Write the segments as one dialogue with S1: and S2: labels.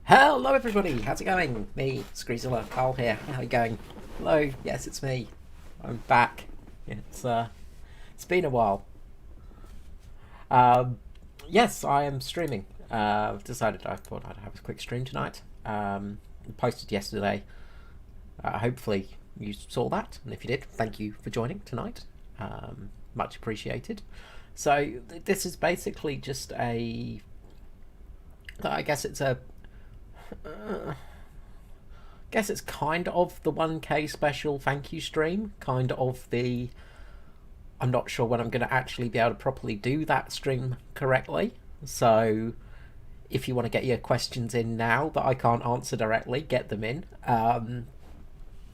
S1: Hello everybody, how's it going? Me, StreamZilla, Carl here. How are you going? Hello, yes it's me. I'm back. It's been a while. Um, yes, I am streaming. Decided I thought I'd have a quick stream tonight. Posted yesterday. Hopefully you saw that, and if you did, thank you for joining tonight. Much appreciated. So this is basically just I guess it's a guess it's kind of the 1K special thank you stream. Kind of the. I'm not sure when I'm going to actually be able to properly do that stream correctly. So if you want to get your questions in now that I can't answer directly, get them in.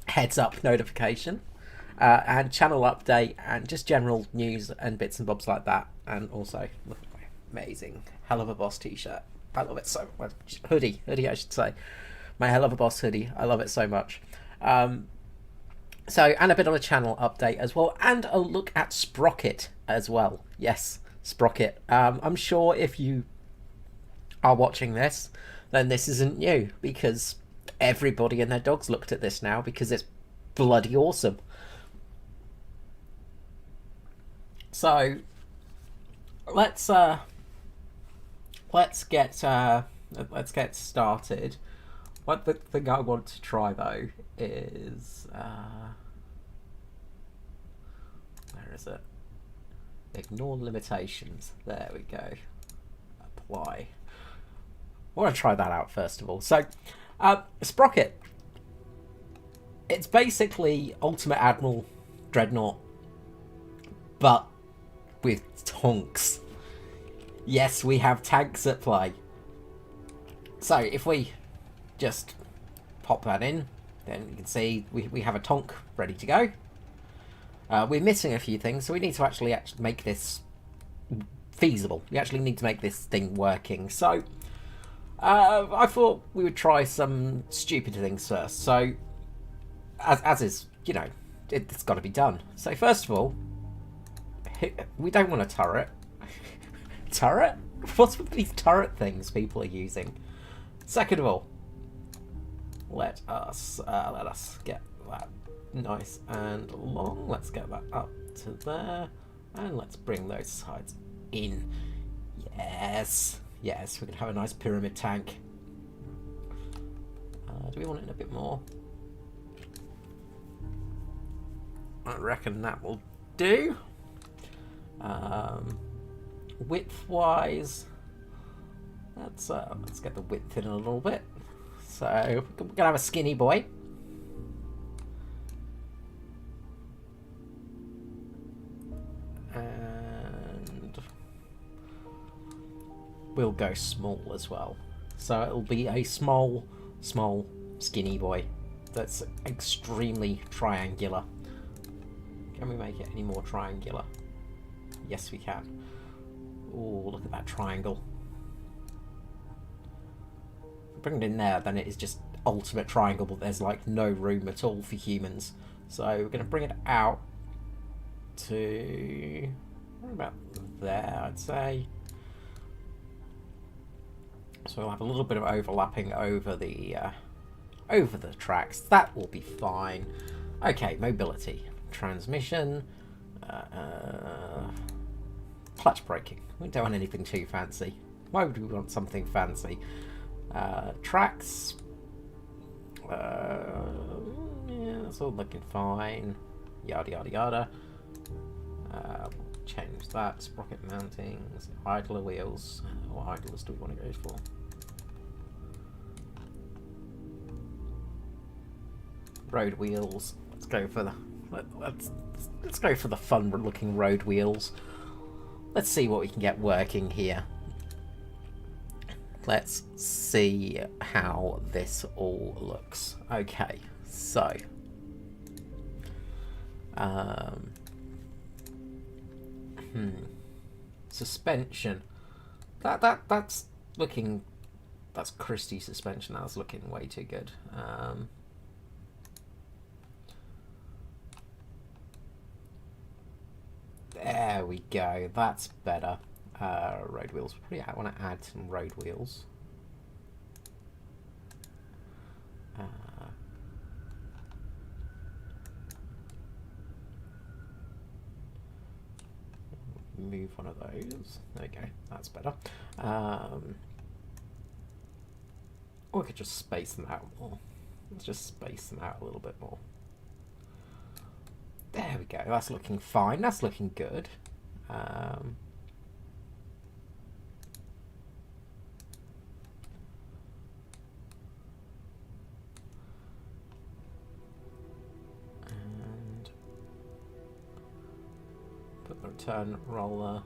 S1: Heads up notification. And channel update and just general news and bits and bobs like that. And also, look at my amazing Hell of a Boss t-shirt. I love it so much. Hoodie I should say. My Hell of a Boss hoodie. I love it so much. So, and a bit on a channel update as well, and a look at Sprocket as well. Yes, Sprocket. I'm sure if you are watching this, then this isn't new, because everybody and their dogs looked at this now, because it's bloody awesome. So, let's get started. What the thing I want to try though is where is it? Ignore limitations. There we go. Apply. I want to try that out first of all. So, Sprocket. It's basically Ultimate Admiral Dreadnought, but with tonks. Yes, we have tanks at play. So if we just pop that in, then you can see we have a tonk ready to go. We're missing a few things, so we need to actually make this feasible. We actually need to make this thing working. So I thought we would try some stupid things first. So as is, you know, it's got to be done. So first of all, we don't want a turret. Turret? What's with these turret things people are using? Second of all, let us get that nice and long. Let's get that up to there, and let's bring those sides in. Yes, yes, we can have a nice pyramid tank. Do we want it in a bit more? I reckon that will do. Width-wise, let's get the width in a little bit. So we're gonna have a skinny boy. And we'll go small as well. So it'll be a small, skinny boy that's extremely triangular. Can we make it any more triangular? Yes, we can. Oh, look at that triangle. Bring it in there, then it is just ultimate triangle, but there's like no room at all for humans. So we're going to bring it out to about there, I'd say. So we'll have a little bit of overlapping over the tracks. That will be fine. Okay, mobility, transmission, clutch braking. We don't want anything too fancy. Why would we want something fancy? Tracks. Yeah, that's all looking fine. Yada yada yada. Change that. Sprocket mountings. Idler wheels. What idlers do we want to go for? Road wheels. Let's go for the. Let's go for the fun-looking road wheels. Let's see what we can get working here. Let's see how this all looks. Okay, so suspension. That's looking. That's Christie suspension. That's looking way too good. There we go. That's better. Road wheels. Probably I want to add some road wheels. Move one of those. There we go. That's better. Or we could just space them out more. Let's just space them out a little bit more. There we go. That's looking fine. That's looking good. And put the return roller.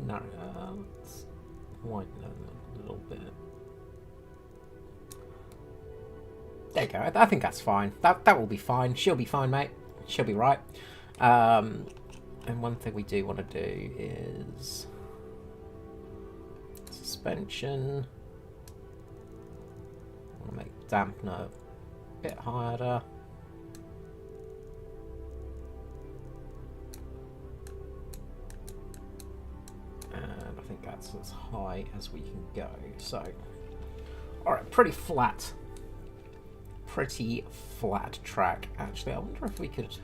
S1: No, let's widen them a little bit. There you go. I think that's fine. That will be fine. She'll be fine, mate. She'll be right. And one thing we do want to do is suspension. I want to make dampener a bit higher. And I think that's as high as we can go. So, alright, pretty flat. Pretty flat track, actually. I wonder if we could...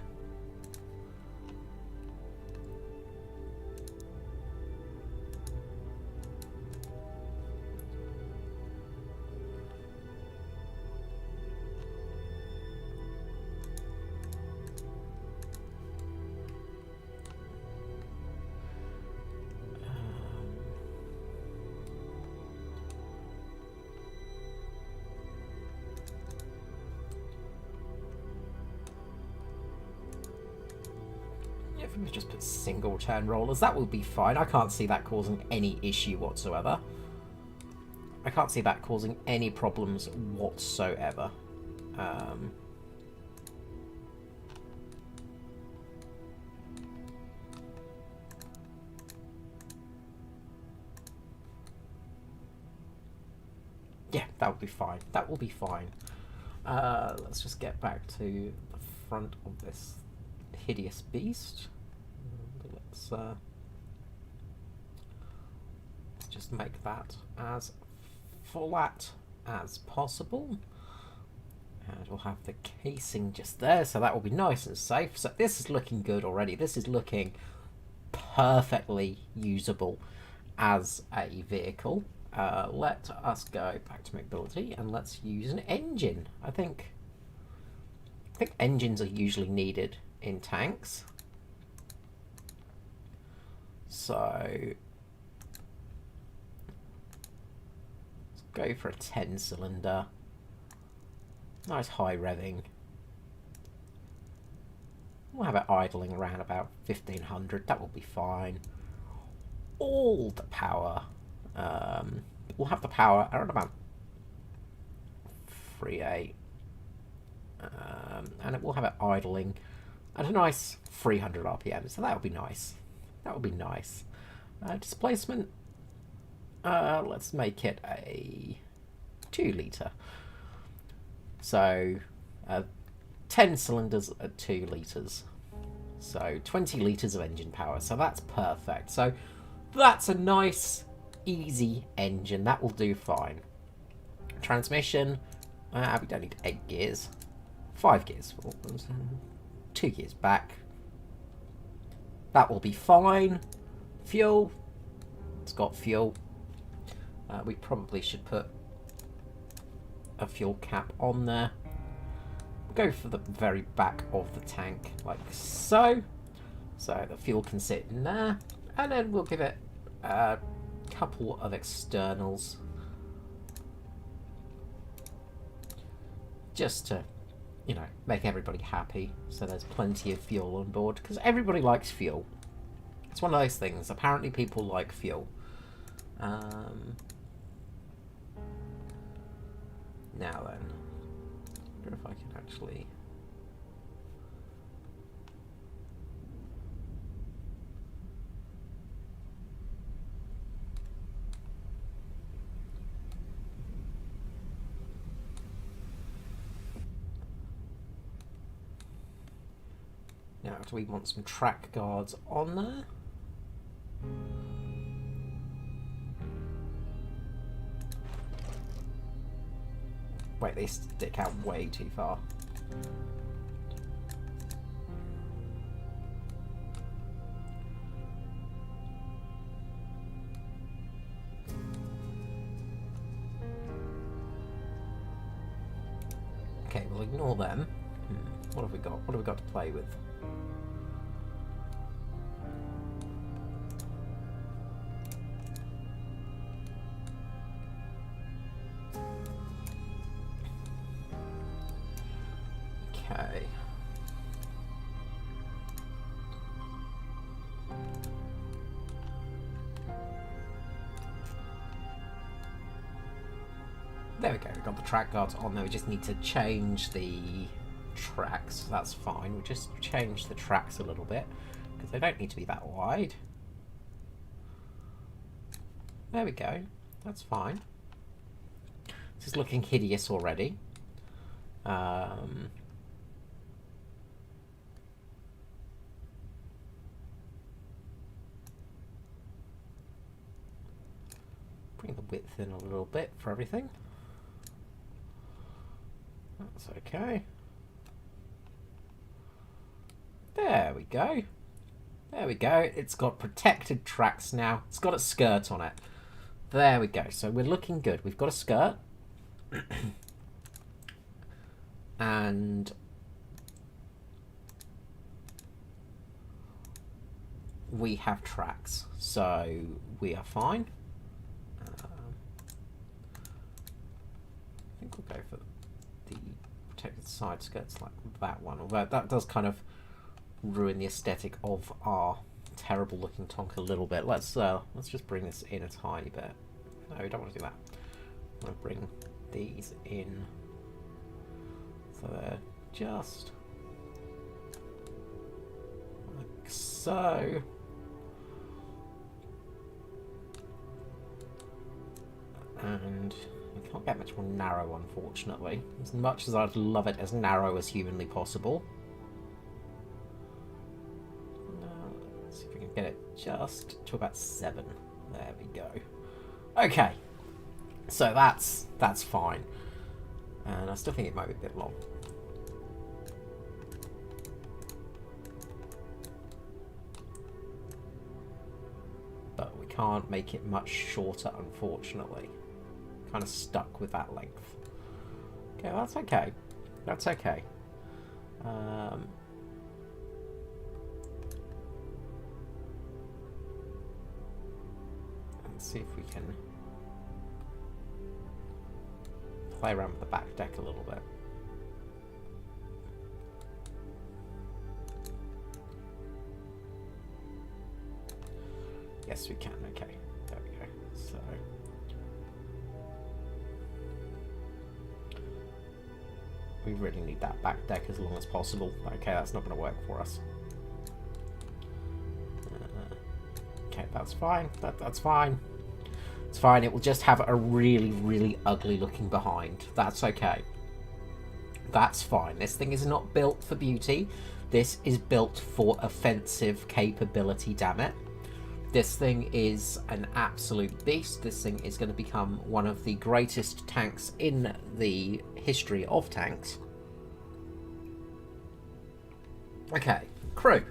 S1: If we just put single turn rollers, that will be fine. I can't see that causing any issue whatsoever. I can't see that causing any problems whatsoever. Yeah, that will be fine. That will be fine. Let's just get back to the front of this hideous beast. Let's just make that as flat as possible. And we'll have the casing just there, so that will be nice and safe. So this is looking good already. This is looking perfectly usable as a vehicle. Let us go back to mobility and let's use an engine. I think engines are usually needed in tanks. So let's go for a 10-cylinder. Nice high revving. We'll have it idling around about 1500. That will be fine. All the power. We'll have the power around about 3.8. And it will have it idling at a nice 300 RPM. So that would be nice. That would be nice. Displacement. Let's make it a 2 litre. So 10 cylinders at 2 litres. So 20 litres of engine power. So that's perfect. So that's a nice, easy engine. That will do fine. Transmission. We don't need 8 gears. 5 gears. 2 gears back. That will be fine. Fuel. It's got fuel. We probably should put a fuel cap on there. Go for the very back of the tank, like so. So the fuel can sit in there. And then we'll give it a couple of externals. Just to, you know, make everybody happy. So there's plenty of fuel on board. Because everybody likes fuel. It's one of those things. Apparently people like fuel. Now then. I wonder if I can actually... Now, do we want some track guards on there? Wait, they stick out way too far. Okay, we'll ignore them. What have we got? What have we got to play with? Okay. There we go, we've got the track guards on there. We just need to change the tracks. That's fine. We'll just change the tracks a little bit because they don't need to be that wide. There we go. That's fine. This is looking hideous already. Bring the width in a little bit for everything. That's okay. There we go. There we go. It's got protected tracks now. It's got a skirt on it. There we go. So we're looking good. We've got a skirt. And we have tracks. So we are fine. I think we'll go for the protected side skirts like that one, although that does kind of ruin the aesthetic of our terrible looking Tonka a little bit. Let's just bring this in a tiny bit. No, we don't want to do that. I want to bring these in so they're just like so. And we can't get much more narrow, unfortunately. As much as I'd love it as narrow as humanly possible. Let's see if we can get it just to about 7. There we go. Okay, so that's fine. And I still think it might be a bit long. But we can't make it much shorter, unfortunately. Kind of stuck with that length. Okay, that's okay. That's okay. Let's see if we can play around with the back deck a little bit. Yes, we can. Okay, there we go. So we really need that back deck as long as possible. Okay, that's not going to work for us. Okay, that's fine. That's fine. It's fine. It will just have a really, really ugly looking behind. That's okay. That's fine. This thing is not built for beauty. This is built for offensive capability, damn it. This thing is an absolute beast. This thing is going to become one of the greatest tanks in the history of tanks. Okay, crew.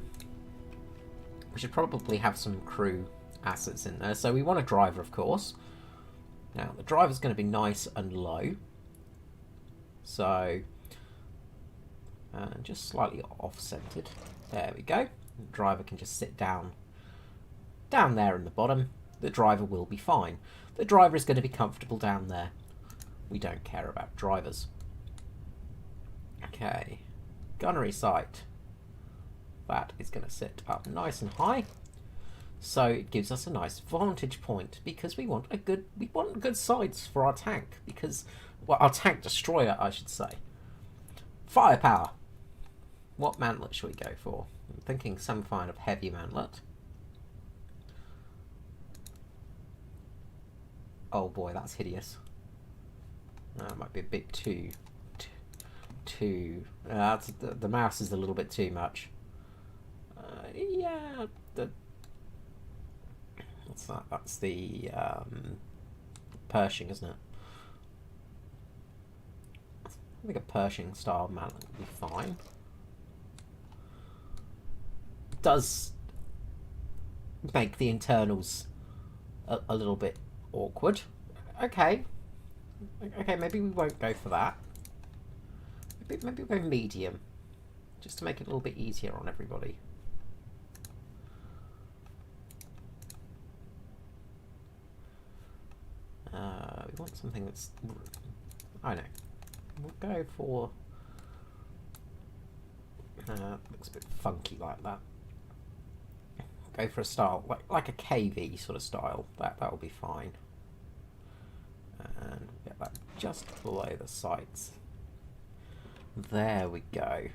S1: We should probably have some crew assets in there. So we want a driver, of course. Now, the driver's going to be nice and low. So, just slightly off-centered. There we go. The driver can just sit down there in the bottom. The driver will be fine. The driver is going to be comfortable down there. We don't care about drivers. Okay. Gunnery sight. That is going to sit up nice and high. So it gives us a nice vantage point because we want good sights for our tank, because, well, our tank destroyer, I should say. Firepower. What mantlet should we go for? I'm thinking some kind of heavy mantlet. Oh boy, that's hideous. That might be a bit too. The mouse is a little bit too much. the what's that? That's the Pershing, isn't it? I think a Pershing style mallet would be fine. It does make the internals a little bit awkward. Okay. Okay, maybe we won't go for that. Maybe we'll go medium, just to make it a little bit easier on everybody. We want something that's... I know. We'll go for... looks a bit funky like that. Go for a style, like a KV sort of style. That will be fine. And get that just below the sights. There we go.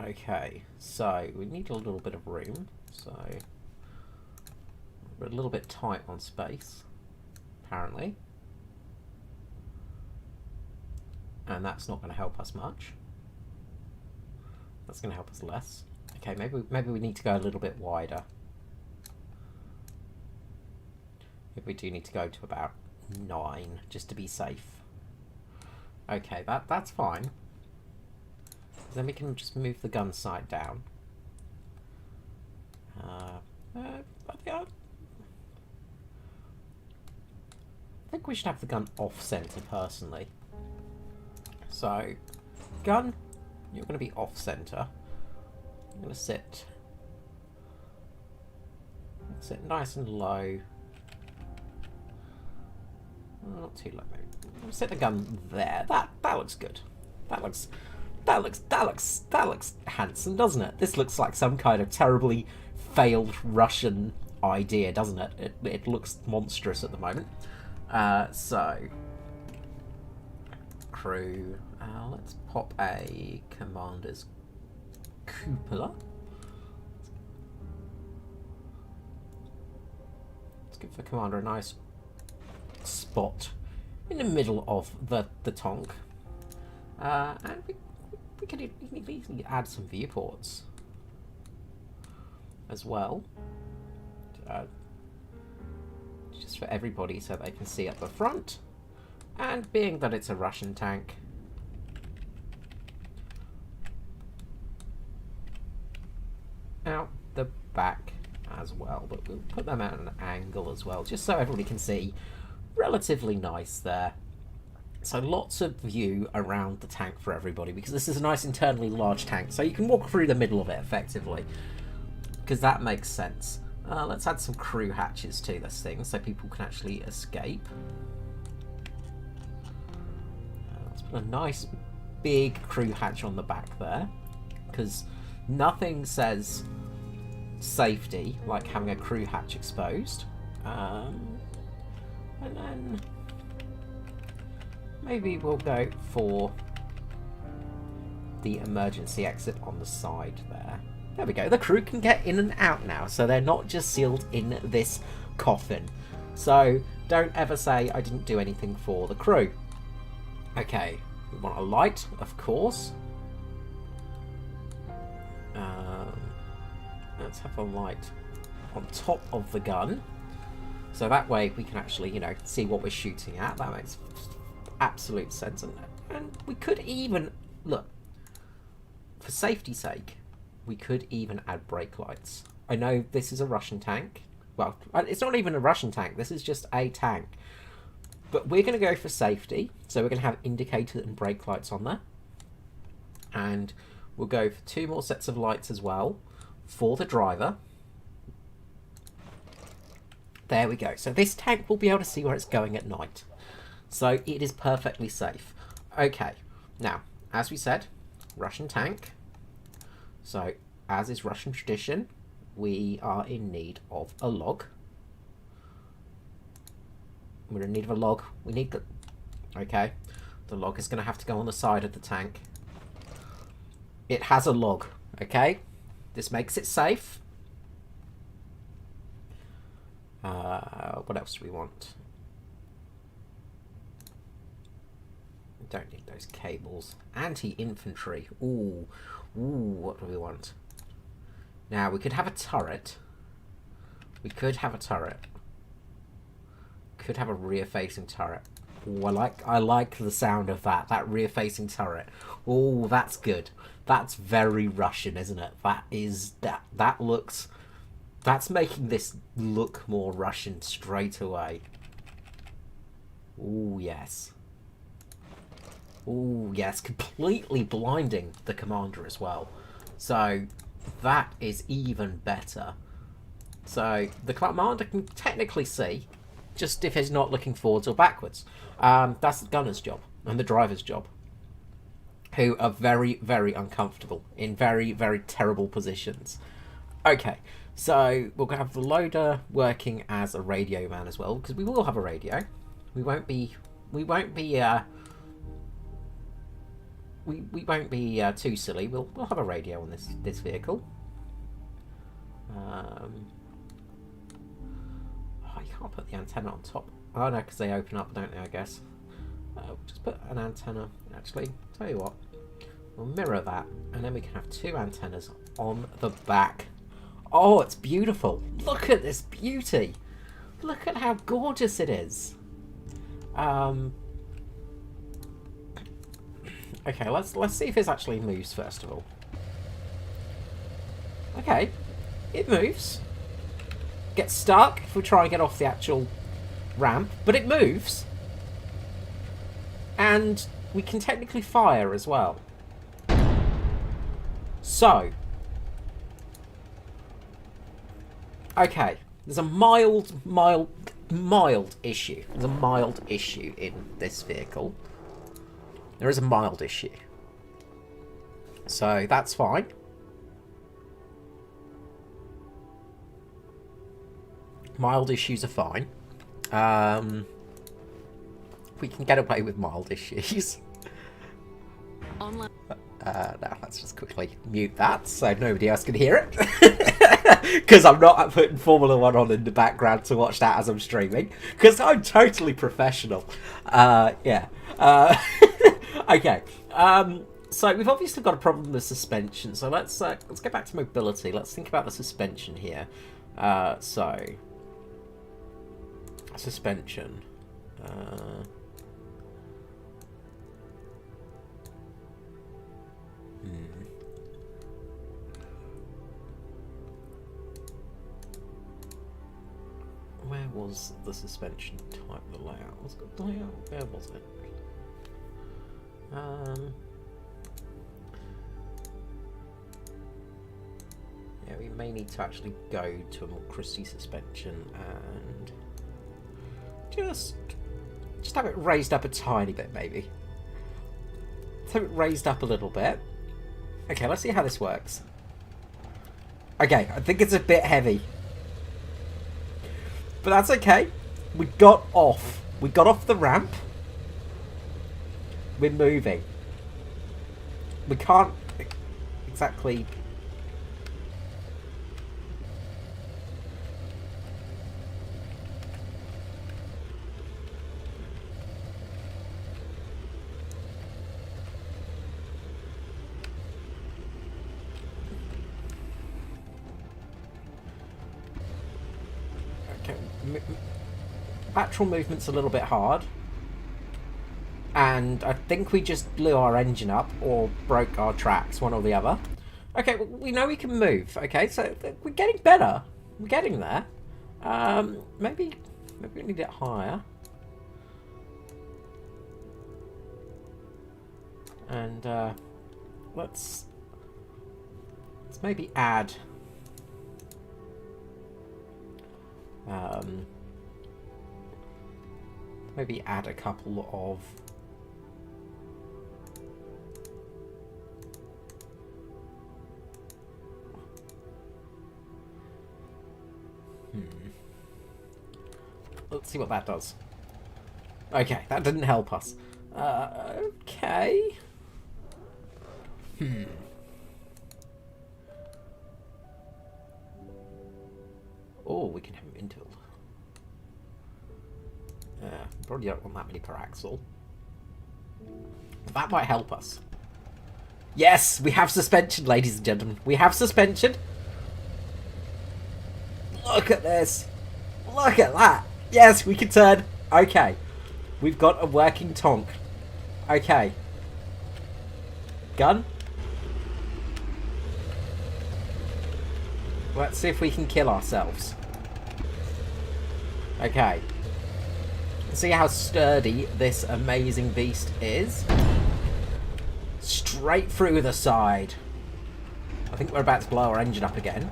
S1: Okay, so we need a little bit of room. So we're a little bit tight on space, apparently. And that's not going to help us much. That's going to help us less. Okay, maybe we need to go a little bit wider. If we do need to go to about 9, just to be safe. Okay, that's fine. Then we can just move the gun sight down. I think we should have the gun off center personally. So, gun, you're going to be off center. I'm going to sit nice and low. Not too low. I'll set the gun there. That looks good. That looks handsome, doesn't it? This looks like some kind of terribly failed Russian idea, doesn't it? It looks monstrous at the moment. So, crew. Let's pop a commander's cupola. Let's give the commander a nice spot in the middle of the tonk. And we could easily add some viewports as well. Just for everybody so they can see at the front. And being that it's a Russian tank, out the back as well. But we'll put them at an angle as well, just so everybody can see. Relatively nice there. So lots of view around the tank for everybody, because this is a nice internally large tank, so you can walk through the middle of it effectively, because that makes sense. Let's add some crew hatches to this thing so people can actually escape. Let's put a nice big crew hatch on the back there, because nothing says safety like having a crew hatch exposed. And then maybe we'll go for the emergency exit on the side there. There we go. The crew can get in and out now, so they're not just sealed in this coffin. So don't ever say I didn't do anything for the crew. Okay, we want a light, of course. Let's have a light on top of the gun. So that way we can actually, you know, see what we're shooting at. That makes absolute sense. And we could even, look, for safety's sake, we could even add brake lights. I know this is a Russian tank. Well, it's not even a Russian tank. This is just a tank. But we're going to go for safety. So we're going to have indicator and brake lights on there. And we'll go for 2 more sets of lights as well for the driver. There we go. So this tank will be able to see where it's going at night. So it is perfectly safe. Okay. Now, as we said, Russian tank. So, as is Russian tradition, we are in need of a log. We're in need of a log. We need the... Okay. The log is going to have to go on the side of the tank. It has a log. Okay. This makes it safe. What else do we want? We don't need those cables. Anti-infantry. Ooh. Ooh, what do we want? Now, we could have a turret. We could have a turret. Could have a rear-facing turret. Ooh, I like the sound of that. That rear-facing turret. Oh, that's good. That's very Russian, isn't it? That looks. That's making this look more Russian straight away. Oh yes. Oh yes, completely blinding the commander as well. So that is even better. So the commander can technically see, just if he's not looking forwards or backwards. That's the gunner's job and the driver's job, who are very, very uncomfortable in very, very terrible positions. Okay, so we'll have the loader working as a radio man as well, because we will have a radio. We won't be too silly. We'll have a radio on this vehicle. Oh, you can't put the antenna on top. Oh no, because they open up, don't they? I guess. Just put an antenna. Actually, tell you what, we'll mirror that, and then we can have two antennas on the back. Oh, it's beautiful! Look at this beauty! Look at how gorgeous it is. Okay, let's see if this actually moves first of all. Okay, it moves. Gets stuck if we try and get off the actual ramp, but it moves. And we can technically fire as well. So, okay, there's a mild issue. There's a mild issue in this vehicle. There is a mild issue. So that's fine. Mild issues are fine. We can get away with mild issues.
S2: Online.
S1: Now let's just quickly mute that so nobody else can hear it. Because I'm not putting Formula 1 on in the background to watch that as I'm streaming. Because I'm totally professional. Yeah. Okay. So we've obviously got a problem with suspension. So let's get back to mobility. Let's think about the suspension here. So suspension. Where was the suspension type, the layout? Was it the layout? Where was it? Yeah, we may need to actually go to a more crusty suspension and just have it raised up a tiny bit, maybe. Let's have it raised up a little bit. Okay, let's see how this works. Okay, I think it's a bit heavy. But that's okay. We got off. We got off the ramp. We're moving. We can't exactly... Lateral movement's a little bit hard, and I think we just blew our engine up or broke our tracks, one or the other. Okay, we know we can move. Okay, so we're getting better. We're getting there. Maybe we need it higher. And let's maybe add. Maybe add a couple of Let's see what that does. Okay, that didn't help us. Okay. Oh, we can have him infield. Probably don't want that many per axle. That might help us. Yes, we have suspension, ladies and gentlemen. We have suspension. Look at this. Look at that. Yes, we can turn. Okay. We've got a working tonk. Okay. Gun. Let's see if we can kill ourselves. Okay. See how sturdy this amazing beast is? Straight through the side. I think we're about to blow our engine up again.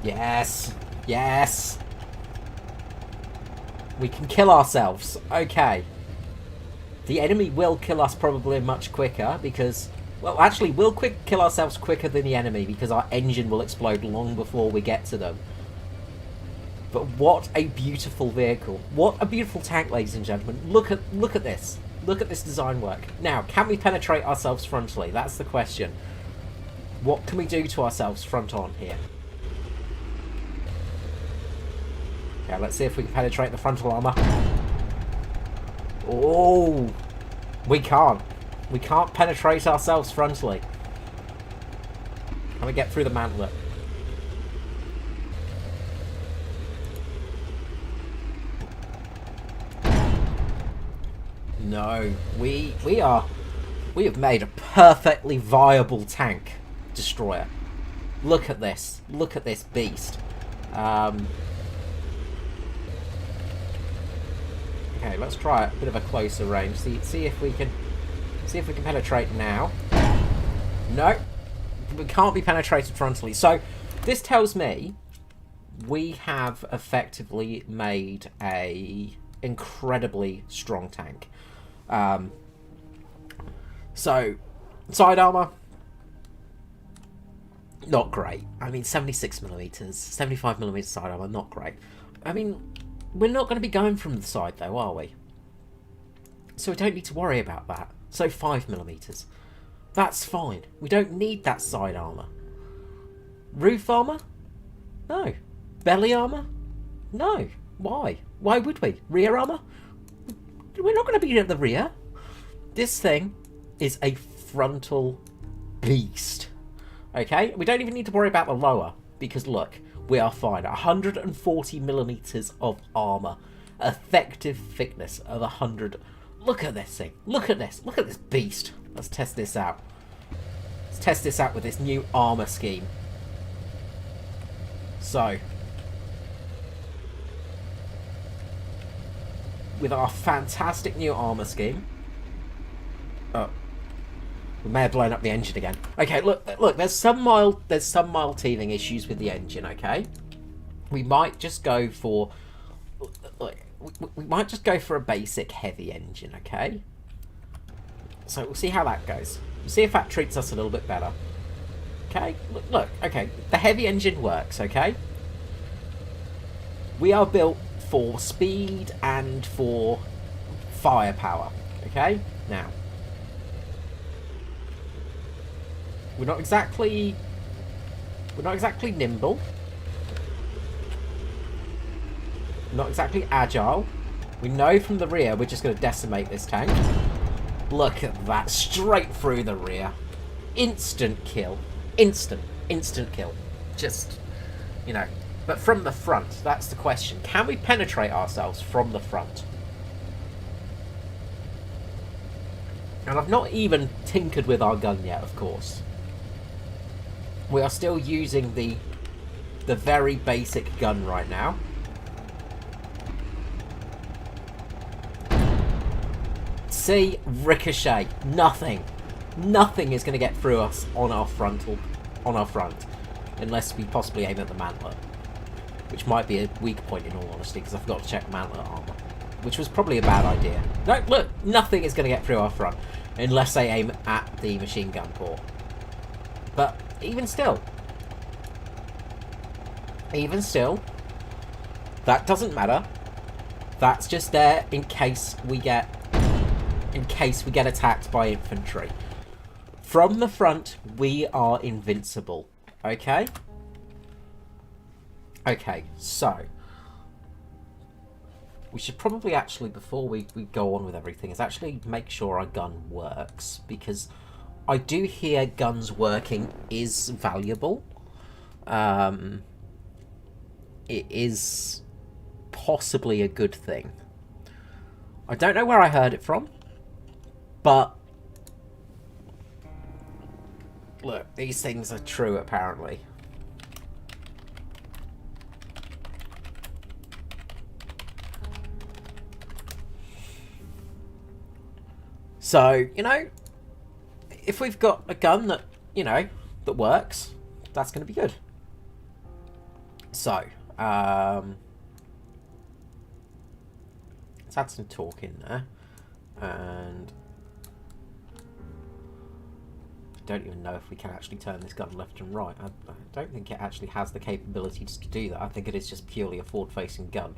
S1: Yes. Yes. We can kill ourselves. Okay. The enemy will kill us probably much quicker because... Well, actually, we'll kill ourselves quicker than the enemy because our engine will explode long before we get to them. But what a beautiful vehicle. What a beautiful tank, ladies and gentlemen. Look at this. Look at this design work. Now, can we penetrate ourselves frontally? That's the question. What can we do to ourselves front on here? Okay, let's see if we can penetrate the frontal armour. Oh, we can't. We can't penetrate ourselves frontally. Can we get through the mantlet? No, we have made a perfectly viable tank destroyer. Look at this. Look at this beast. Okay, let's try a bit of a closer range. See if we can penetrate now. No, we can't be penetrated frontally. So this tells me we have effectively made a incredibly strong tank. So side armor, not great. I mean, 76mm, 75mm side armor, not great. I mean, we're not going to be going from the side though, are we? So we don't need to worry about that. So 5mm. That's fine. We don't need that side armour. Roof armour? No. Belly armour? No. Why? Why would we? Rear armour? We're not going to be at the rear. This thing is a frontal beast. Okay? We don't even need to worry about the lower. Because look, we are fine. 140mm of armour. Effective thickness of 100. Look at this thing. Look at this. Look at this beast. Let's test this out. Let's test this out with this new armour scheme. So, with our fantastic new armour scheme. Oh, we may have blown up the engine again. Okay, look. There's some mild teething issues with the engine. Okay, we might just go for. We might just go for a basic heavy engine, okay? So we'll see how that goes. We'll see if that treats us a little bit better. Okay, look, okay. The heavy engine works, okay? We are built for speed and for firepower, okay? Now, we're not exactly nimble. Not exactly agile. We know from the rear we're just going to decimate this tank. Look at that. Straight through the rear. Instant kill. Instant kill. Just, you know. But from the front, that's the question. Can we penetrate ourselves from the front? And I've not even tinkered with our gun yet, of course. We are still using the very basic gun right now. See, ricochet. Nothing is going to get through us on our front, unless we possibly aim at the mantlet, which might be a weak point in all honesty, because I forgot to check mantlet armor, which was probably a bad idea. No, look, nothing is going to get through our front unless they aim at the machine gun port. But even still, that doesn't matter. That's just there in case we get attacked by infantry. From the front, we are invincible. Okay? Okay, so we should probably actually, before we go on with everything, is actually make sure our gun works, because I do hear guns working is valuable. It is possibly a good thing. I don't know where I heard it from, but look, these things are true apparently. So, you know, if we've got a gun that, you know, that works, that's going to be good. So, let's add some torque in there. And I don't even know if we can actually turn this gun left and right. I don't think it actually has the capability to do that. I think it is just purely a forward-facing gun.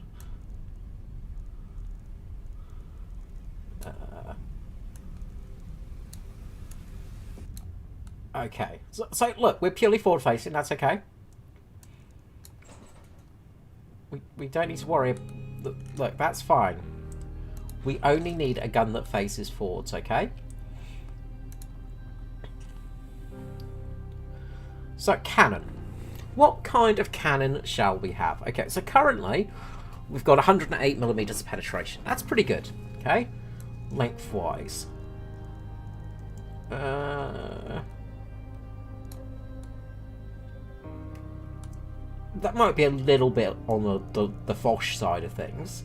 S1: Okay, so look, we're purely forward-facing, that's okay. We don't need to worry. Look, that's fine. We only need a gun that faces forwards, okay? So, cannon. What kind of cannon shall we have? Okay, so currently, we've got 108mm of penetration. That's pretty good, okay? Lengthwise. That might be a little bit on the Foch side of things.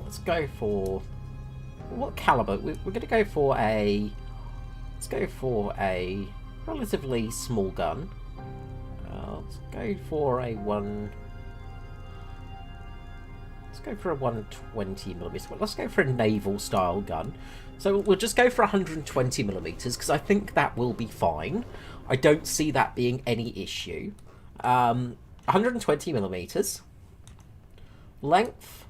S1: Let's go for... what caliber? We're going to go for a... let's go for a relatively small gun. Let's go for a let's go for a 120mm. Well, let's go for a naval style gun. So we'll just go for 120mm because I think that will be fine. I don't see that being any issue. 120mm. Length.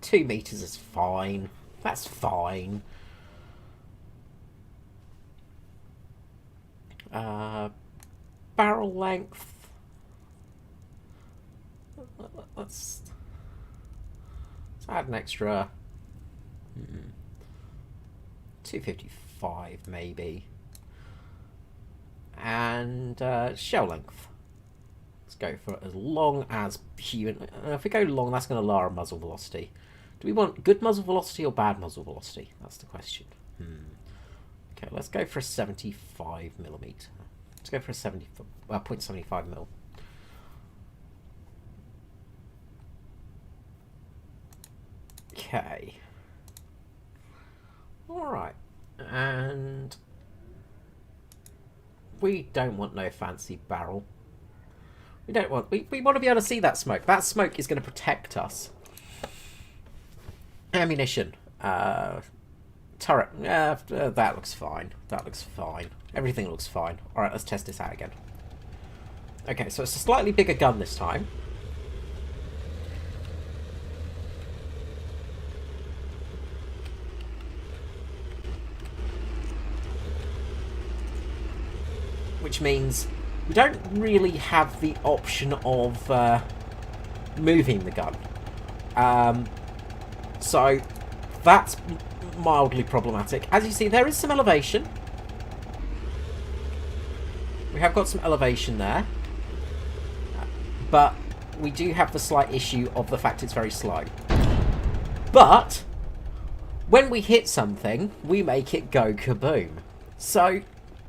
S1: 2 meters is fine. That's fine. Barrel length. Let's add an extra 255 maybe. And shell length. Let's go for as long as human. If we go long, that's going to lower our muzzle velocity. Do we want good muzzle velocity or bad muzzle velocity? That's the question. Okay, let's go for a 75mm. Let's go for a 0.75 mil. Okay. Alright. And we don't want no fancy barrel. We don't want... We want to be able to see that smoke. That smoke is going to protect us. Ammunition. Turret. Yeah, that looks fine. That looks fine. Everything looks fine. Alright, let's test this out again. Okay, so it's a slightly bigger gun this time. Which means we don't really have the option of moving the gun. So that's mildly problematic. As you see, there is some elevation. We have got some elevation there. But we do have the slight issue of the fact it's very slow. But when we hit something, we make it go kaboom. So,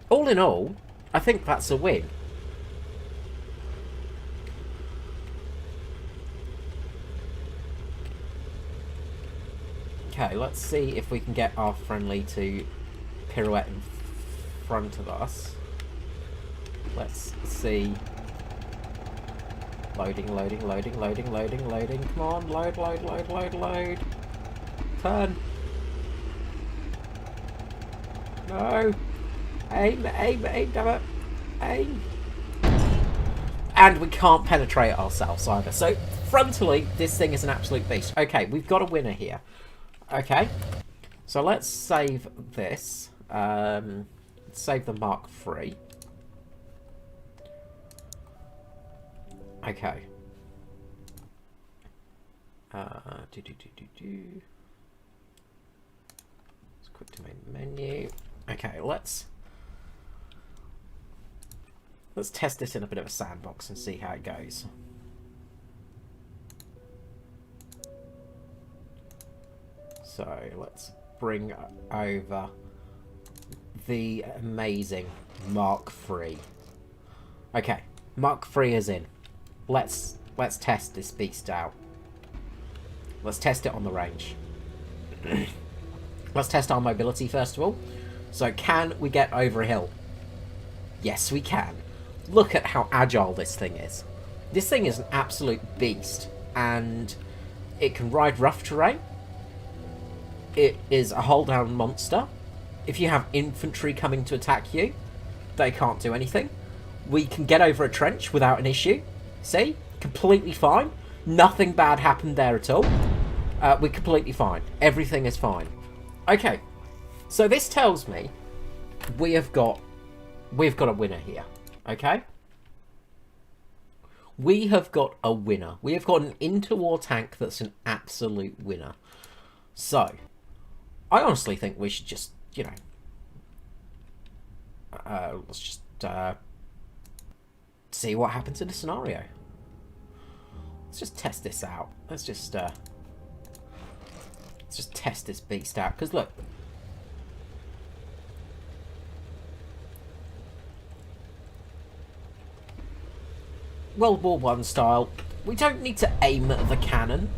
S1: all in all, I think that's a win. Okay, let's see if we can get our friendly to pirouette in front of us. Let's see. Loading, loading, loading, loading, loading, loading. Come on, load, load, load, load, load. Turn. No. Aim, aim, aim, damn it. Aim. And we can't penetrate ourselves either. So, frontally, this thing is an absolute beast. Okay, we've got a winner here. Okay. So let's save this. Save the Mark III. Okay. Let's quick to main menu. Okay, let's test this in a bit of a sandbox and see how it goes. So let's bring over the amazing Mark III. Okay, Mark III is in. Let's test this beast out. Let's test it on the range. Let's test our mobility first of all. So can we get over a hill? Yes, we can. Look at how agile this thing is. This thing is an absolute beast, and it can ride rough terrain. It is a hold-down monster. If you have infantry coming to attack you, they can't do anything. We can get over a trench without an issue. See? Completely fine. Nothing bad happened there at all. We're completely fine. Everything is fine. Okay. So this tells me we've got a winner here. Okay? We have got a winner. We have got an interwar tank that's an absolute winner. So, I honestly think we should just, you know, let's just see what happens in a scenario. Let's just test this out. Let's just test this beast out. Because look, World War I style. We don't need to aim at the cannon.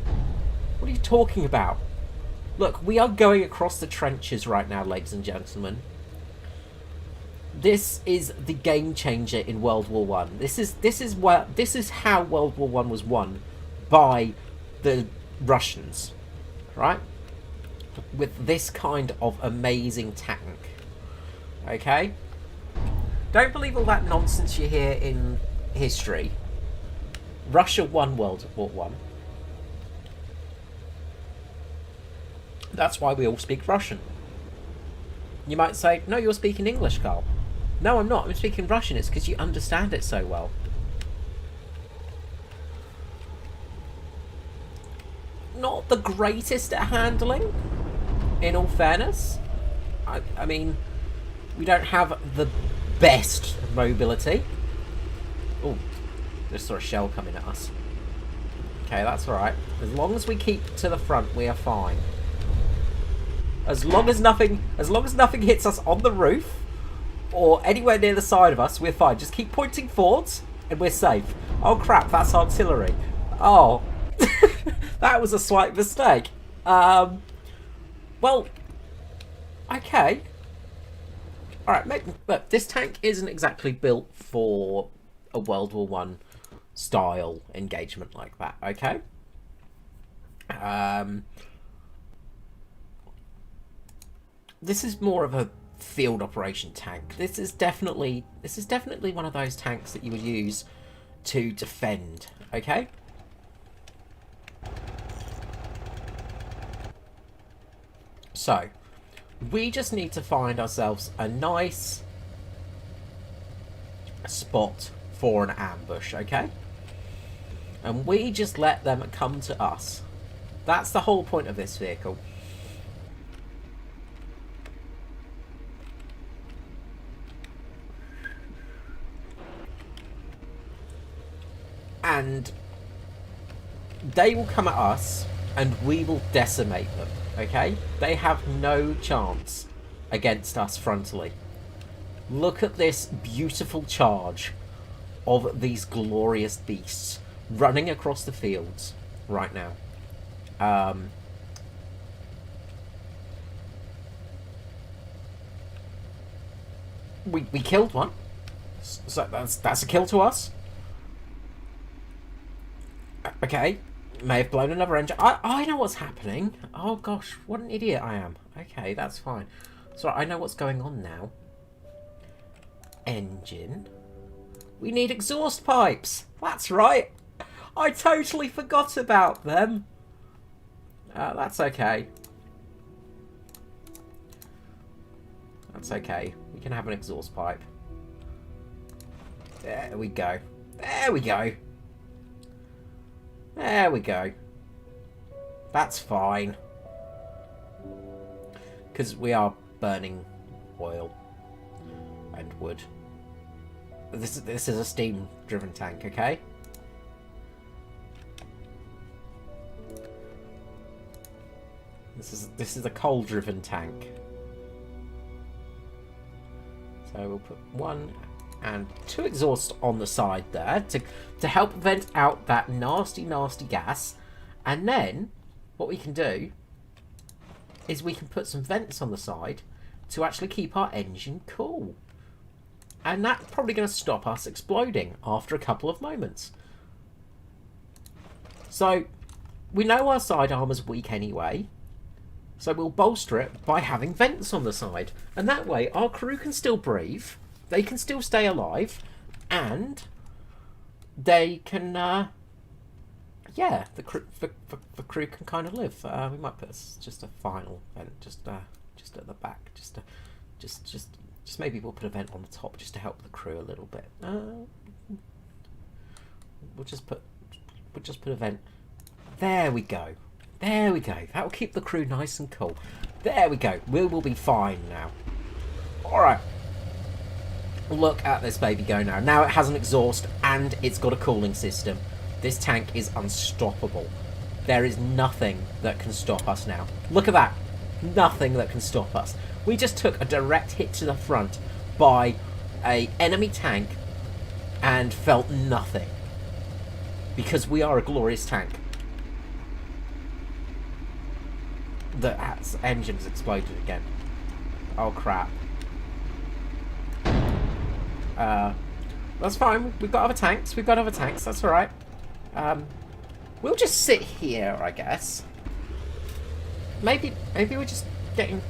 S1: What are you talking about? Look, we are going across the trenches right now, ladies and gentlemen. This is the game changer in World War One. This is how World War One was won by the Russians, right? With this kind of amazing tank. Okay? Don't believe all that nonsense you hear in history. Russia won World War One. That's why we all speak Russian. You might say, no, you're speaking English, Carl. No, I'm not. I'm speaking Russian. It's because you understand it so well. Not the greatest at handling, in all fairness. I mean, we don't have the best mobility. Oh, just saw a shell coming at us. Okay, that's alright. As long as we keep to the front, we are fine. As long as nothing hits us on the roof or anywhere near the side of us, we're fine. Just keep pointing forwards and we're safe. Oh crap, that's artillery. Oh, that was a slight mistake. Well, okay. Alright, look, this tank isn't exactly built for a World War One style engagement like that, okay? This is more of a field operation tank. This is definitely one of those tanks that you would use to defend, okay? So, we just need to find ourselves a nice spot for an ambush, okay? And we just let them come to us. That's the whole point of this vehicle. And they will come at us and we will decimate them, okay? They have no chance against us frontally. Look at this beautiful charge of these glorious beasts running across the fields right now. We killed one. So that's a kill to us. Okay, may have blown another engine. I know what's happening. Oh gosh, what an idiot I am. Okay, that's fine. So I know what's going on now. Engine. We need exhaust pipes. That's right. I totally forgot about them. That's okay. That's okay. We can have an exhaust pipe. There we go. There we go. There we go. That's fine. Because we are burning oil and wood. This is a steam-driven tank, okay? This is a coal-driven tank. So we'll put 1 and 2 exhausts on the side there to help vent out that nasty, nasty gas. And then what we can do is we can put some vents on the side to actually keep our engine cool. And that's probably going to stop us exploding after a couple of moments. So we know our side armor's weak anyway. So we'll bolster it by having vents on the side. And that way our crew can still breathe. They can still stay alive. And they can... yeah, the crew can kind of live. We might put just a final vent just at the back. Just maybe we'll put a vent on the top just to help the crew a little bit. We'll just put a vent. There we go. There we go. That will keep the crew nice and cool. There we go. We will be fine now. Alright. Look at this baby go now. Now it has an exhaust and it's got a cooling system. This tank is unstoppable. There is nothing that can stop us now. Look at that. Nothing that can stop us. We just took a direct hit to the front by an enemy tank and felt nothing. Because we are a glorious tank. The engine's exploded again. Oh crap. That's fine. We've got other tanks. That's alright. We'll just sit here, I guess. Maybe we're just getting...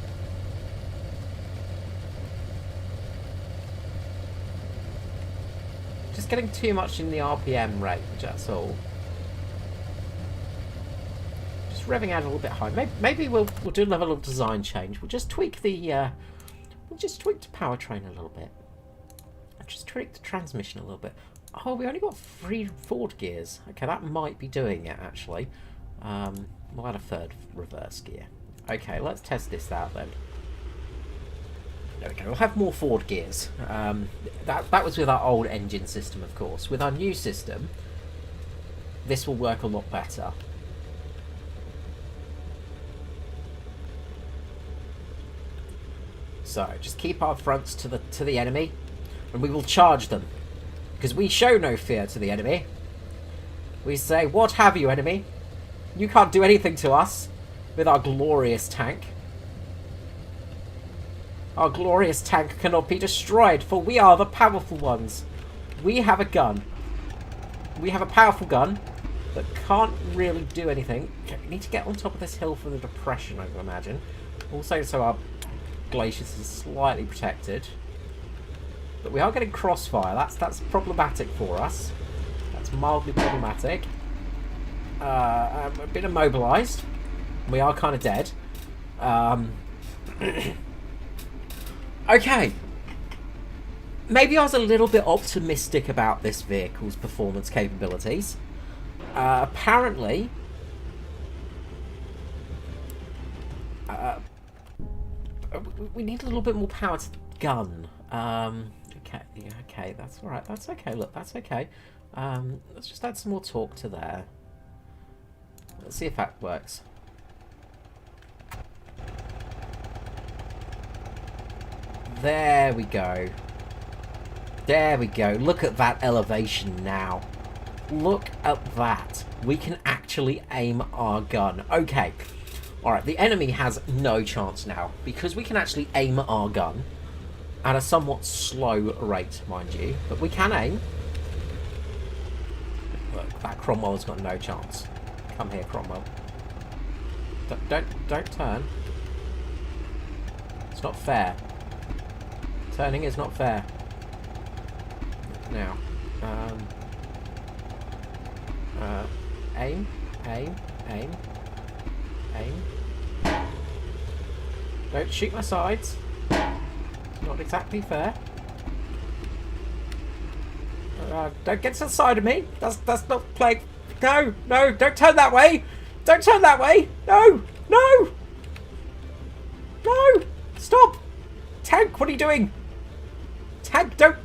S1: Just getting too much in the RPM range, that's all. Just revving out a little bit high. Maybe we'll do another little design change. We'll just tweak the powertrain a little bit. Just tweak the transmission a little bit. Oh, we only got 3 forward gears. Okay, that might be doing it, actually. We'll add a 3rd reverse gear. Okay, let's test this out then. There we go. We'll have more forward gears. That was with our old engine system, of course. With our new system, this will work a lot better. So, just keep our fronts to the enemy. And we will charge them. Because we show no fear to the enemy. We say, what have you, enemy? You can't do anything to us with our glorious tank. Our glorious tank cannot be destroyed, for we are the powerful ones. We have a gun. We have a powerful gun that can't really do anything. We need to get on top of this hill for the depression, I would imagine. Also, so our glaciers is slightly protected. But we are getting crossfire. That's problematic for us. That's mildly problematic. I'm a bit immobilised. We are kind of dead. Okay. Maybe I was a little bit optimistic about this vehicle's performance capabilities. Apparently... we need a little bit more power to the gun. Okay, that's alright. That's okay, look, that's okay. Let's just add some more torque to there. Let's see if that works. There we go. There we go. Look at that elevation now. Look at that. We can actually aim our gun. Okay. Alright, the enemy has no chance now. Because we can actually aim our gun. At a somewhat slow rate, mind you. But we can aim. Look, that Cromwell's got no chance. Come here, Cromwell. Don't turn. It's not fair. Turning is not fair. Now. Aim. Don't shoot my sides. Not exactly fair. Don't get to the side of me. That's not playing. No, no, don't turn that way. Don't turn that way. No, no, no. Stop. Tank, what are you doing? Tank, don't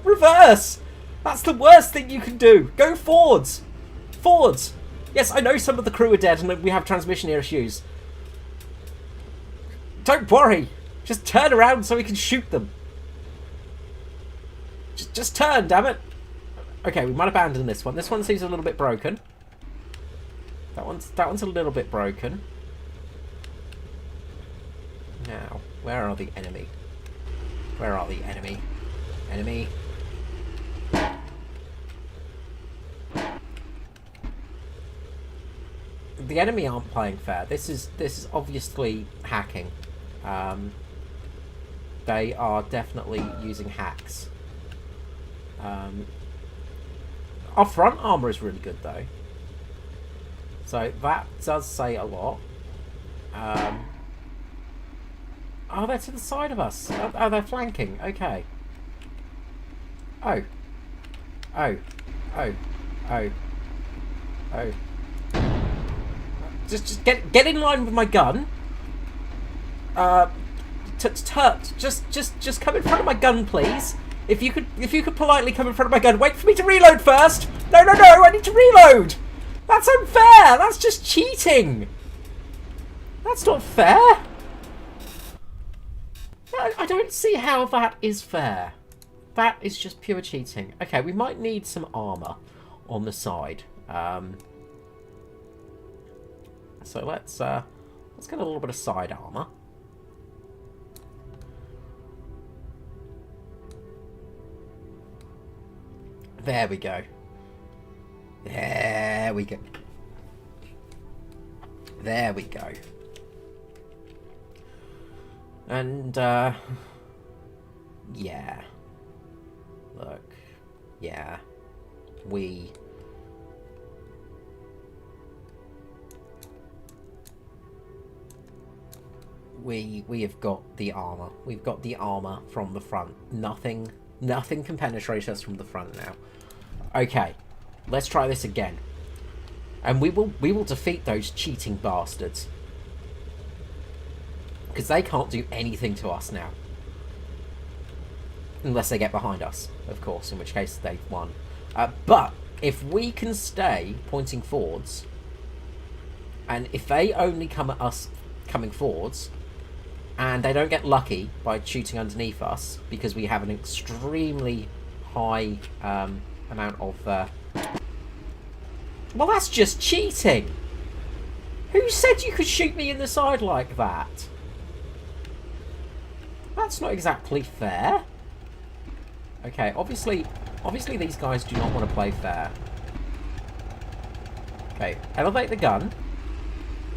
S1: reverse. That's the worst thing you can do. Go forwards. Forwards. Yes, I know some of the crew are dead and we have transmission issues. Don't worry. Just turn around so we can shoot them. Just turn, damn it. Okay, we might abandon this one. This one seems a little bit broken. That one's a little bit broken. Now, where are the enemy? Where are the enemy? Enemy. The enemy aren't playing fair. This is obviously hacking. They are definitely using hacks. Our front armor is really good though, so that does say a lot. Oh, they're to the side of us. Oh, they're flanking. Okay. Oh. Oh. Oh. Oh. Oh. Just get in line with my gun. Just come in front of my gun, please. If you could politely come in front of my gun. Wait for me to reload first. No, no, no! I need to reload. That's unfair. That's just cheating. That's not fair. I don't see how that is fair. That is just pure cheating. Okay, we might need some armor on the side. So let's get a little bit of side armor. There we go. There we go. There we go. And, yeah. Look. Yeah. We have got the armor. We've got the armor from the front. Nothing can penetrate us from the front now. Okay, let's try this again. And we will defeat those cheating bastards. Because they can't do anything to us now. Unless they get behind us, of course, in which case they've won. But if we can stay pointing forwards, and if they only come at us coming forwards, and they don't get lucky by shooting underneath us, because we have an extremely high amount of... Well, that's just cheating! Who said you could shoot me in the side like that? That's not exactly fair. Okay, obviously these guys do not want to play fair. Okay, elevate the gun.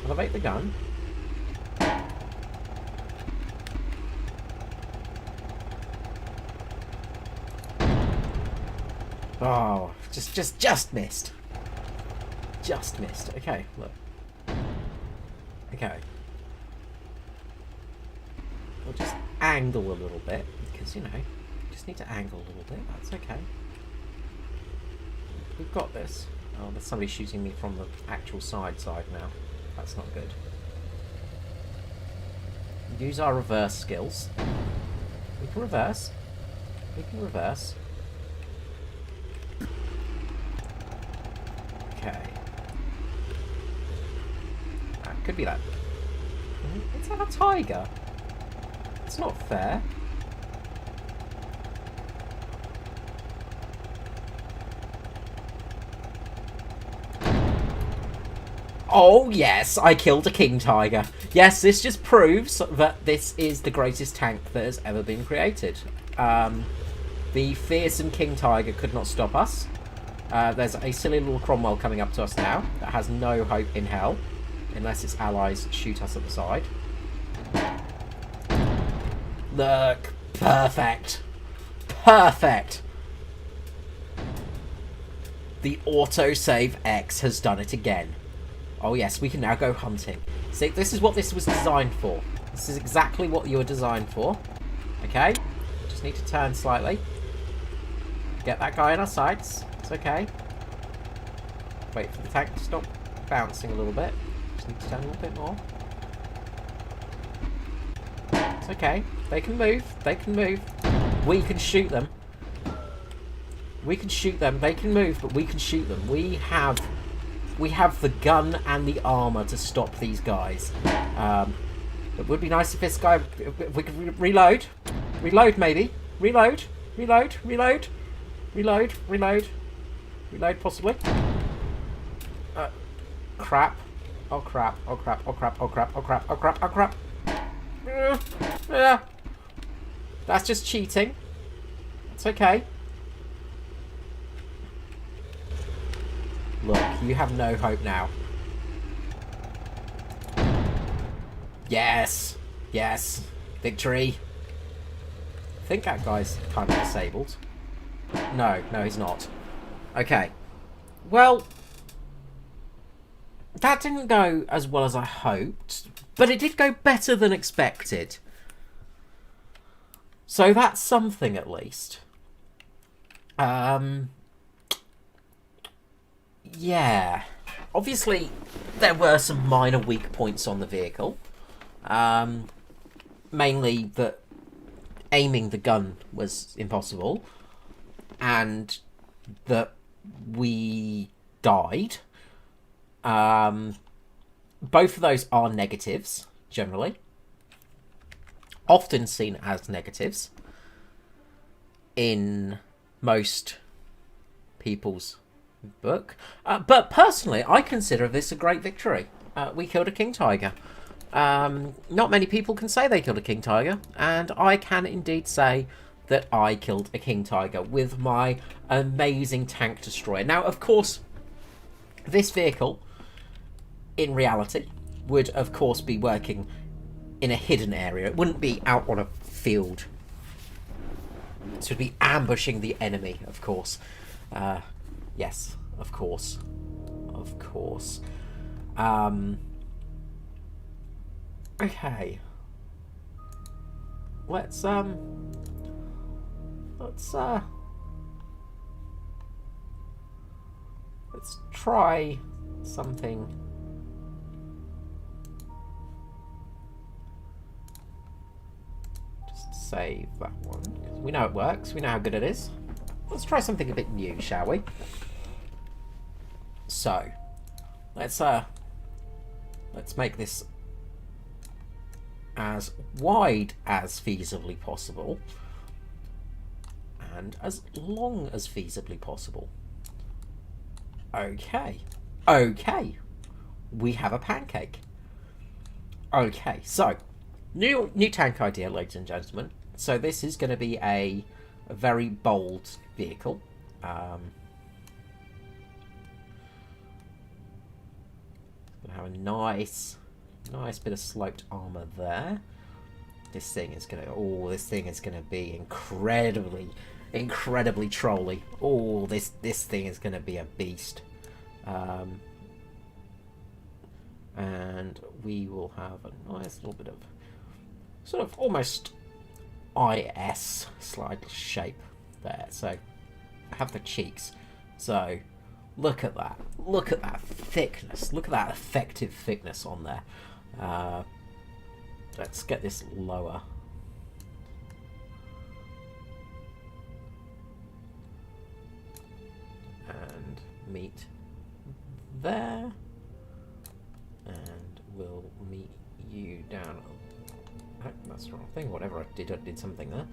S1: Elevate the gun. Oh, just missed. Just missed. Okay, look. Okay. We'll just angle a little bit, because, you know, just need to angle a little bit. That's okay. We've got this. Oh, there's somebody shooting me from the actual side now. That's not good. Use our reverse skills. We can reverse. We can reverse. Okay. Could be that. Is that a tiger? It's not fair. Oh yes, I killed a king tiger. Yes, this just proves that this is the greatest tank that has ever been created. The fearsome king tiger could not stop us. There's a silly little Cromwell coming up to us now that has no hope in hell, unless its allies shoot us at the side. Look, perfect. Perfect. The autosave X has done it again. Oh yes, we can now go hunting. See, this is what this was designed for. This is exactly what you were designed for. Okay? Just need to turn slightly. Get that guy in our sights. It's okay. Wait for the tank to stop bouncing a little bit. Just need to turn a little bit more. It's okay. They can move. They can move. We can shoot them. We can shoot them. They can move, but we can shoot them. We have the gun and the armor to stop these guys. It would be nice if this guy... If we could reload. Reload, maybe. Reload. Reload. Reload. Reload. Reload. Reload, possibly. Crap. Oh, crap. Oh, crap. Oh, crap. Oh, crap. Oh, crap. Oh, crap. Oh, crap. Yeah. That's just cheating. It's okay. Look, you have no hope now. Yes! Yes! Victory! I think that guy's kind of disabled. No, he's not. Okay. Well, that didn't go as well as I hoped, but it did go better than expected. So that's something at least. Yeah. Obviously, there were some minor weak points on the vehicle. Mainly that aiming the gun was impossible. And that we died. Both of those are negatives, generally. Often seen as negatives in most people's book. But personally, I consider this a great victory. We killed a king tiger. Not many people can say they killed a king tiger, and I can indeed say that I killed a king tiger with my amazing tank destroyer. Now, of course, this vehicle, in reality, would of course be working in a hidden area. It wouldn't be out on a field. It would be ambushing the enemy, of course. Yes, of course. Of course. Okay. Let's try something. Just save that one. We know it works. We know how good it is. Let's try something a bit new, shall we? So, let's make this as wide as feasibly possible and as long as feasibly possible. Okay. Okay. We have a pancake. Okay, so new tank idea, ladies and gentlemen. So this is going to be a very bold vehicle. Gonna have a nice bit of sloped armor there. This thing is gonna be incredibly trolly. Oh, this thing is gonna be a beast. And we will have a nice little bit of sort of almost IS slide shape there. So I have the cheeks. So look at that. Look at that thickness. Look at that effective thickness on there. Let's get this lower. And meet there. And we'll meet you down. Oh, that's the wrong thing. Whatever I did something there.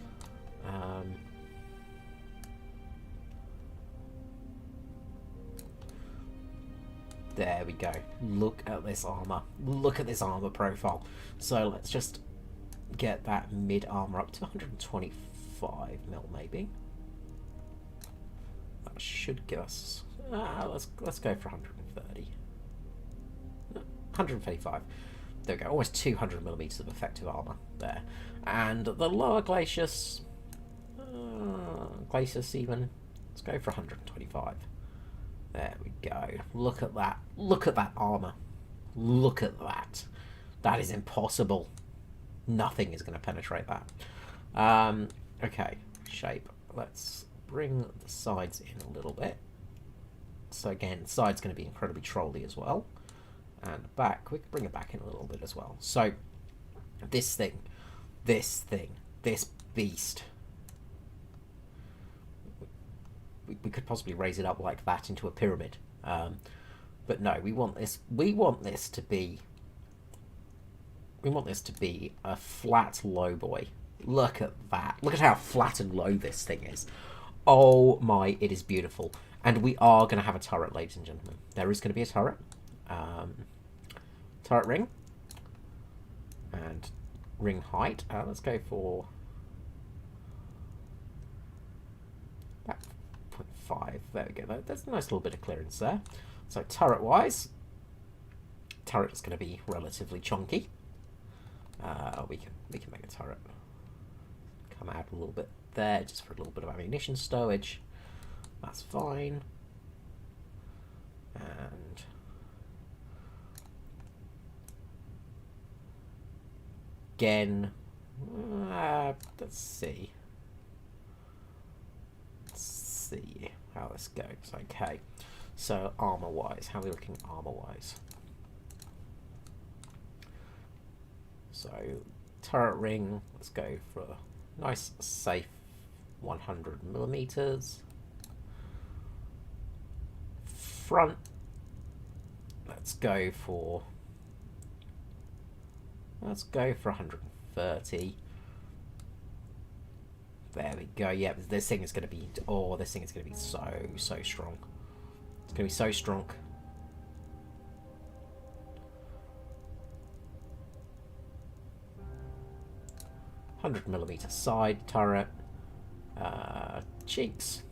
S1: There we go. Look at this armor. Look at this armor profile. So let's just get that mid armor up to 125 mil, maybe. That should give us. Let's go for 130. 135. There we go. Almost 200 millimeters of effective armor there. And the lower glacis even. Let's go for 125. There we go. Look at that. Look at that armor. Look at that. That is impossible. Nothing is going to penetrate that. Okay, shape. Let's bring the sides in a little bit. So again, side's going to be incredibly trolly as well. And back, we can bring it back in a little bit as well. So this beast. We could possibly raise it up like that into a pyramid. But no, we want this to be a flat low boy. Look at that. Look at how flat and low this thing is. Oh my, it is beautiful. And we are going to have a turret, ladies and gentlemen. There is going to be a turret. Turret ring. And ring height. Let's go for about 0.5. There we go. There's a nice little bit of clearance there. So turret-wise, turret is going to be relatively chunky. We can make a turret come out a little bit there, just for a little bit of ammunition stowage. That's fine. And again, let's see how this goes. Okay, so armor-wise, how are we looking armor-wise? So turret ring, let's go for a nice safe 100 millimeters. Front, let's go for 130. There we go. Yeah, this thing is going to be so strong. It's going to be so strong. $100mm side turret. Cheeks.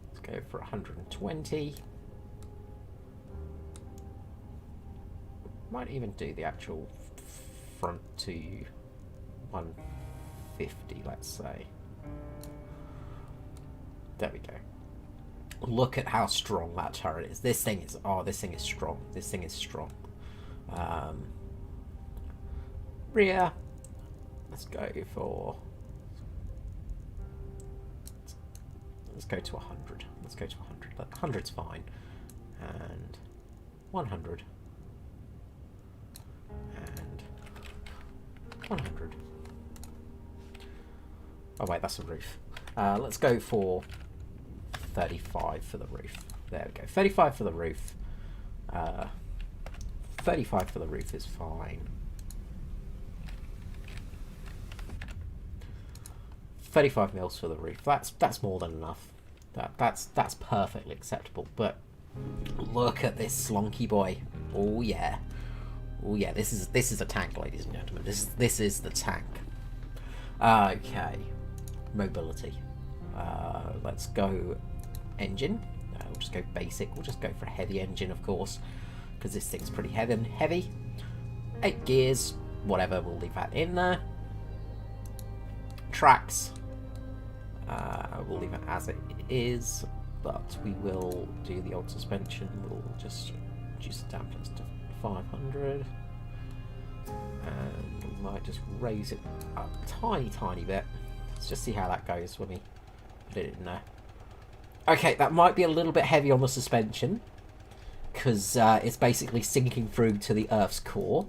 S1: Let's go for 120. Might even do the actual front to 150, let's say. There we go. Look at how strong that turret is. This thing is strong. This thing is strong. Rear. Let's go for. Let's go to 100. Let's go to 100. 100's fine. And 100. And 100. Oh wait, that's a roof. Let's go for 35 for the roof. There we go. 35 for the roof. 35 for the roof is fine. 35 mils for the roof. That's more than enough. That's perfectly acceptable. But look at this slonky boy. Oh yeah. Oh yeah. This is a tank, ladies and gentlemen. This is the tank. Okay. Mobility. Let's go engine. We'll just go basic. We'll just go for a heavy engine, of course, because this thing's pretty heavy. 8 gears. Whatever. We'll leave that in there. Tracks. We'll leave it as it is, but we will do the old suspension. We'll just reduce the dampness to 500, and we might just raise it a tiny bit. Let's just see how that goes when we put it in there. Okay, that might be a little bit heavy on the suspension because it's basically sinking through to the Earth's core.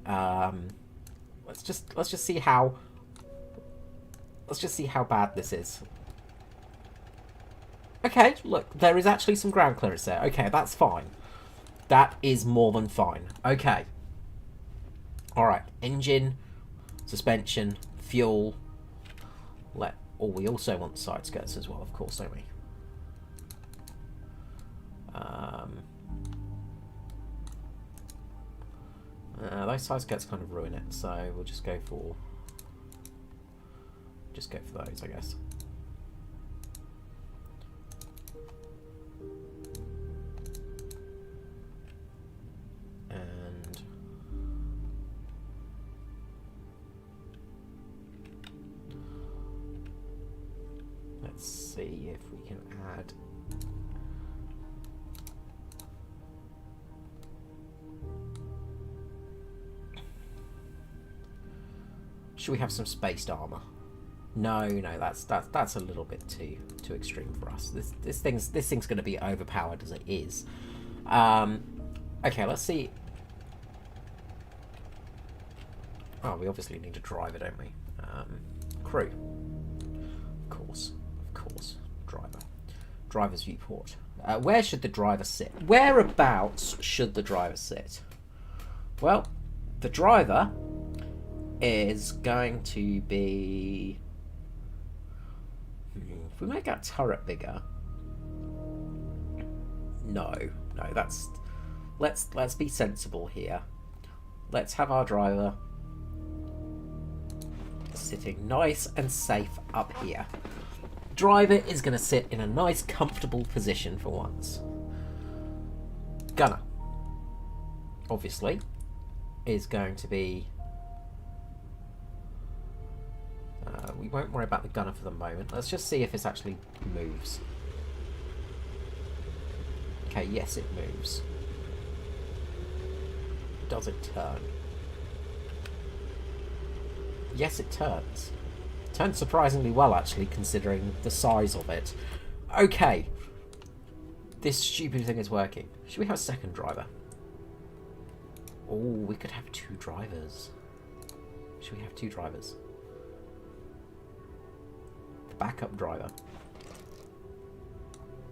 S1: Let's just see how. Let's just see how bad this is. Okay, look, there is actually some ground clearance there. Okay, that's fine. That is more than fine. Okay. Alright, engine, suspension, fuel. We also want side skirts as well, of course, don't we? Those side skirts kind of ruin it, so we'll just go for those, I guess. And let's see if we can add Should we have some spaced armor? No, that's a little bit too extreme for us. This thing's going to be overpowered as it is. Okay, let's see. Oh, we obviously need a driver, don't we? Crew. Of course. Driver. Driver's viewport. Where should the driver sit? Whereabouts should the driver sit? Well, the driver is going to be... If we make our turret bigger... No, that's... Let's be sensible here. Let's have our driver sitting nice and safe up here. Driver is going to sit in a nice, comfortable position for once. Gunner, obviously, is going to be... we won't worry about the gunner for the moment. Let's just see if this actually moves. Okay, yes, it moves. Does it turn? Yes, it turns. It turns surprisingly well, actually, considering the size of it. Okay. This stupid thing is working. Should we have a second driver? Oh, we could have 2 drivers. Should we have 2 drivers? The backup driver.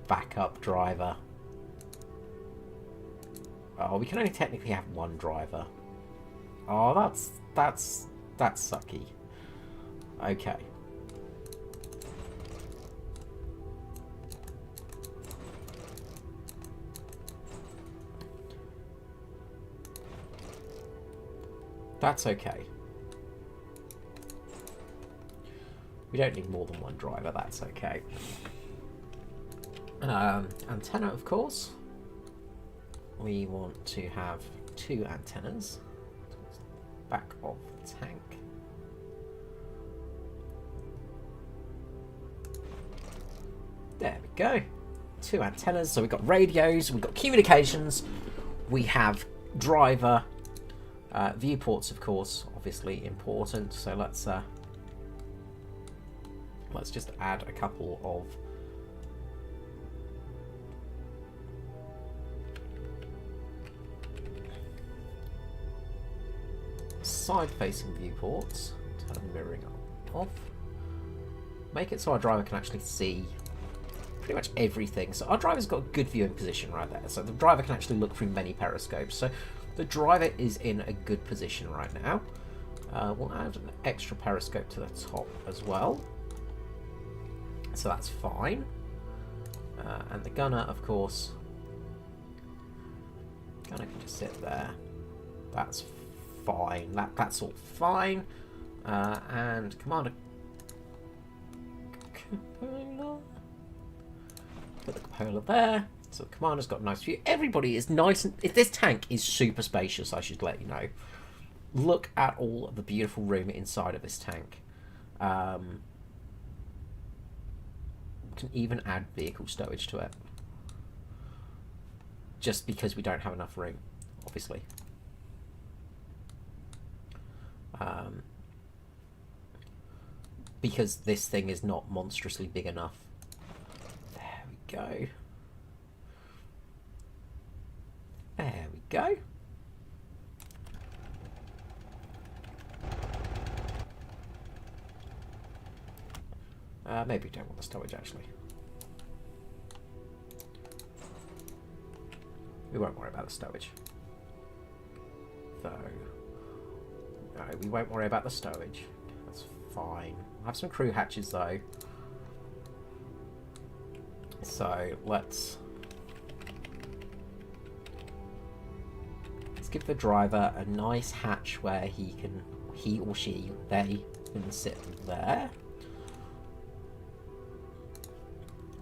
S1: Backup driver. Oh, we can only technically have 1 driver. Oh, that's sucky. Okay. That's okay. We don't need more than 1 driver, that's okay. Antenna, of course. We want to have 2 antennas. Back of the tank. There we go. 2 antennas. So we've got radios, we've got communications, we have driver, viewports, of course, obviously important. So let's just add a couple of side-facing viewports. Turn mirroring off. Make it so our driver can actually see pretty much everything. So our driver's got a good viewing position right there. So the driver can actually look through many periscopes. So the driver is in a good position right now. We'll add an extra periscope to the top as well. So that's fine. And the gunner, of course. Gunner can just sit there. That's fine. That's all fine. And commander. Put the cupola there. So the commander's got a nice view. Everybody is nice. And this tank is super spacious, I should let you know. Look at all of the beautiful room inside of this tank. Can even add vehicle stowage to it. Just because we don't have enough room, obviously. Because this thing is not monstrously big enough. There we go. There we go. Maybe we don't want the stowage, actually. We won't worry about the stowage. So, no, we won't worry about the stowage. That's fine. We'll have some crew hatches, though. So, let's give the driver a nice hatch where he or she, they can sit there.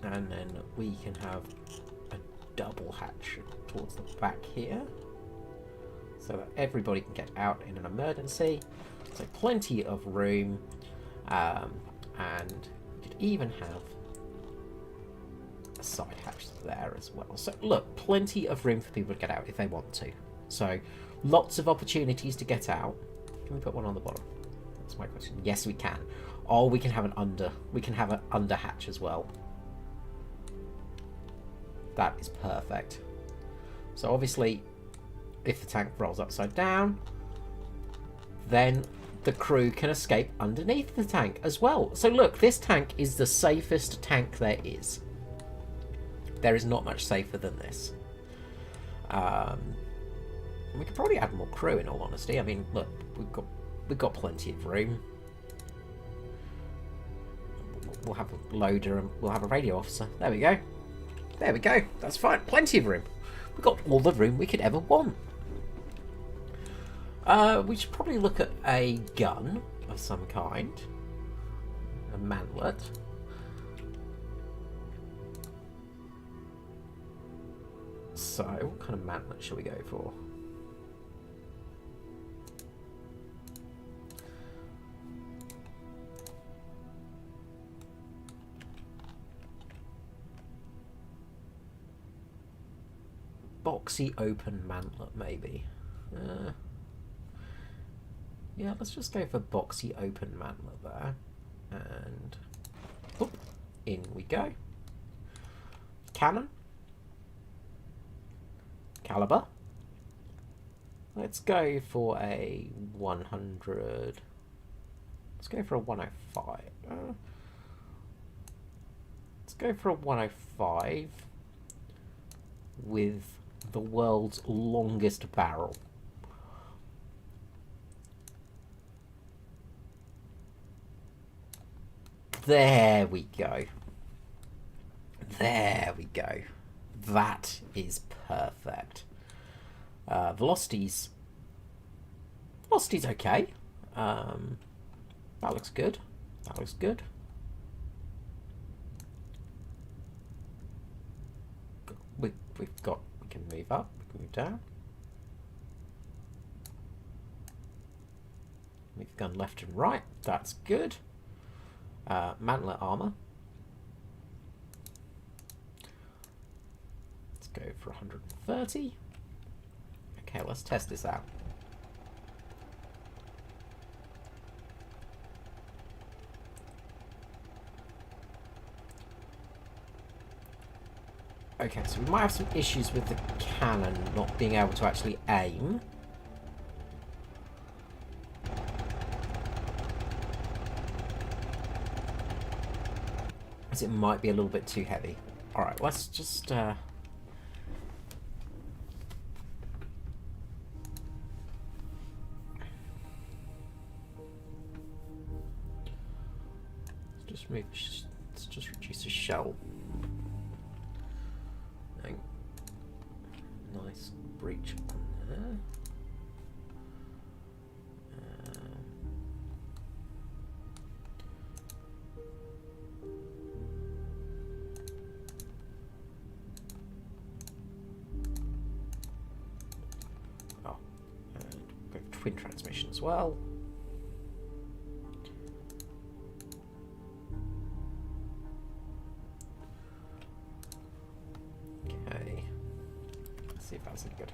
S1: And then we can have a double hatch towards the back here, so that everybody can get out in an emergency. So plenty of room, and you could even have a side hatch there as well. So look, plenty of room for people to get out if they want to. So lots of opportunities to get out. Can we put one on the bottom? That's That's my question. Yes, we can. Oh, we can have an under hatch as well. That is perfect. So obviously, if the tank rolls upside down, then the crew can escape underneath the tank as well. So look, this tank is the safest tank there is. There is not much safer than this. We could probably add more crew, in all honesty. I mean, look, we've got plenty of room. We'll have a loader and we'll have a radio officer. There we go. There we go. That's fine. Plenty of room. We've got all the room we could ever want. We should probably look at a gun of some kind. A manlet. So, what kind of manlet should we go for? Boxy open mantlet, maybe. Yeah, let's just go for boxy open mantlet there. And whoop, in we go. Cannon. Caliber. Let's go for a 100. Let's go for a 105. Let's go for a 105 with the world's longest barrel. There we go. There we go. That is perfect. Velocity's okay. That looks good. That looks good. We can move up, we can move down. Move the gun left and right. That's good. Mantlet armor. Let's go for 130. Okay, let's test this out. Okay, so we might have some issues with the cannon not being able to actually aim. As it might be a little bit too heavy. Alright, let's just... let's just reduce the shell. Nice breach on there. And go for twin transmission as well. See if that's any good.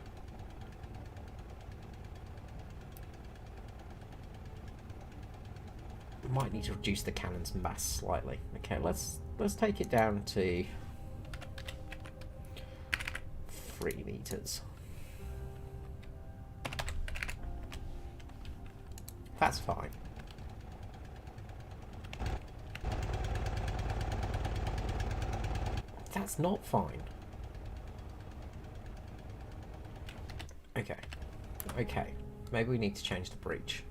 S1: We might need to reduce the cannon's mass slightly. Okay, let's take it down to 3 meters. That's fine. That's not fine. Okay. Okay. Maybe we need to change the breach.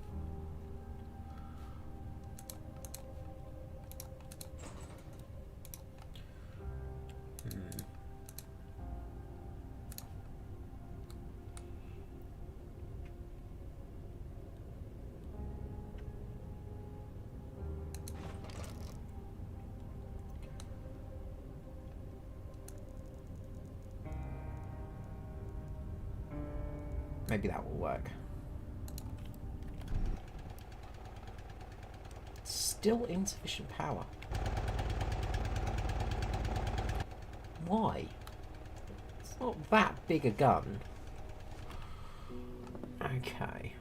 S1: Maybe that will work. Still insufficient power. Why? It's not that big a gun. Okay.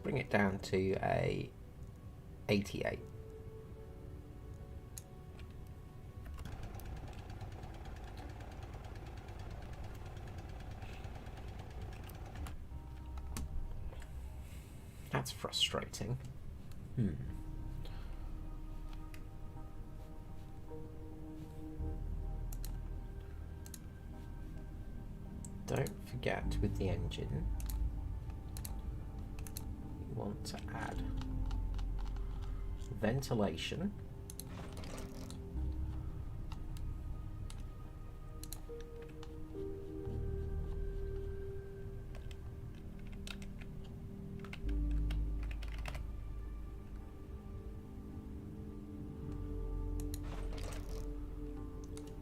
S1: bring it down to a 88. That's frustrating. Don't forget with the engine, you want to add ventilation.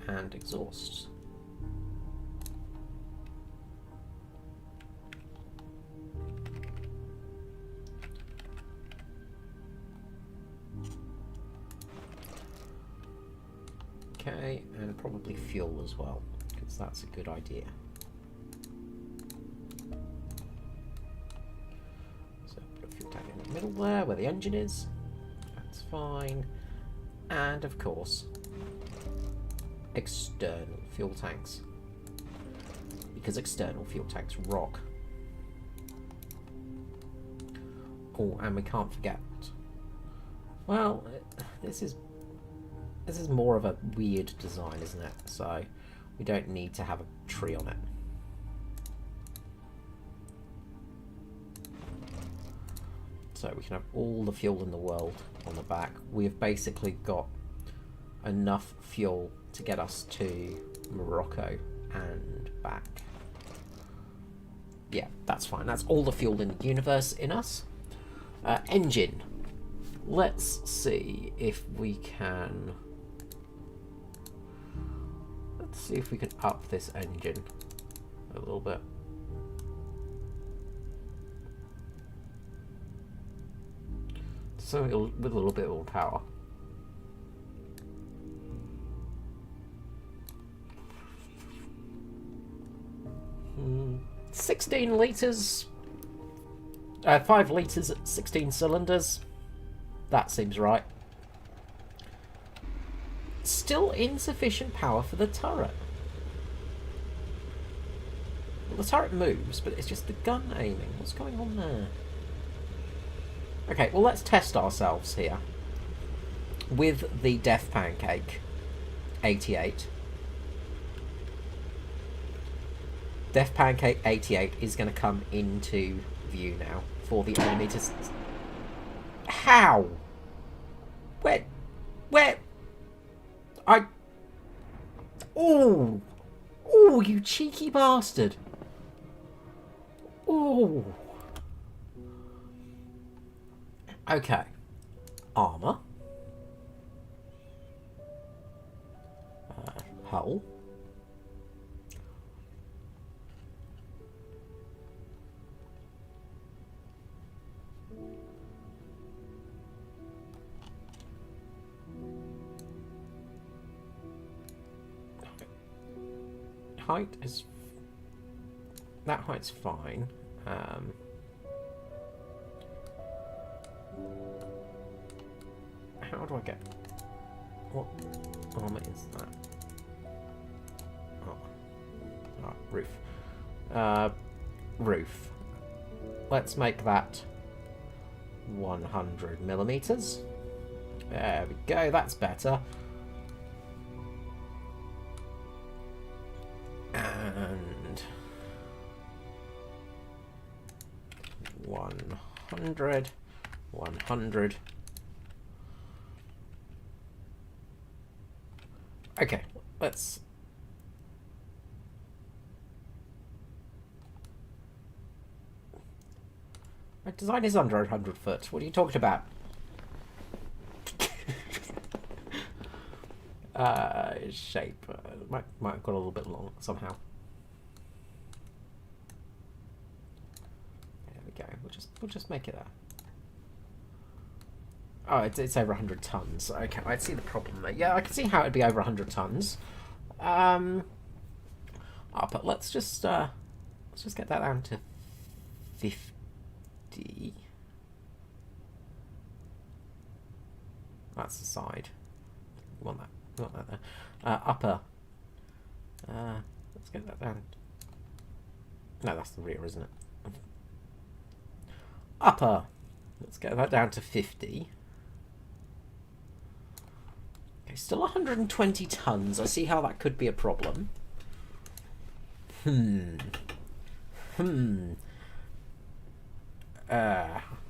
S1: And exhausts. Okay, and probably fuel as well, because that's a good idea. So put a fuel tank in the middle there, where the engine is. That's fine. And of course, external fuel tanks, because external fuel tanks rock. Oh, and we can't forget. Well, this is more of a weird design, isn't it? So we don't need to have a tree on it. So we can have all the fuel in the world on the back. We've basically got enough fuel to get us to Morocco and back. Yeah, that's fine. That's all the fuel in the universe in us. Engine. Let's see if we can... Let's see if we can up this engine a little bit. So with a little bit more power. 16 litres. 5 litres at 16 cylinders. That seems right. Still insufficient power for the turret. Well, the turret moves, but it's just the gun aiming. What's going on there? Okay, well, let's test ourselves here with the Death Pancake 88. Death Pancake 88 is going to come into view now for the enemy to... How? Where? Oh! Oh, you cheeky bastard! Oh! Okay. Armour. Hull. Height is... That height's fine. How do I get... What armor is that? Oh, roof. Roof. Let's make that 100 millimeters. There we go, that's better. And 100. Okay, let's... My design is under 100 foot. What are you talking about? Shape. Might have got a little bit long somehow. There we go. We'll just make it there. Oh, it's over 100 tons. Okay, I see the problem there. Yeah, I can see how it'd be over 100 tons. But let's just get that down to 50. That's the side. We want that. We want that there. Upper. Let's get that down. No, that's the rear, isn't it? Upper. Let's get that down to 50. Okay, still 120 tons. I see how that could be a problem.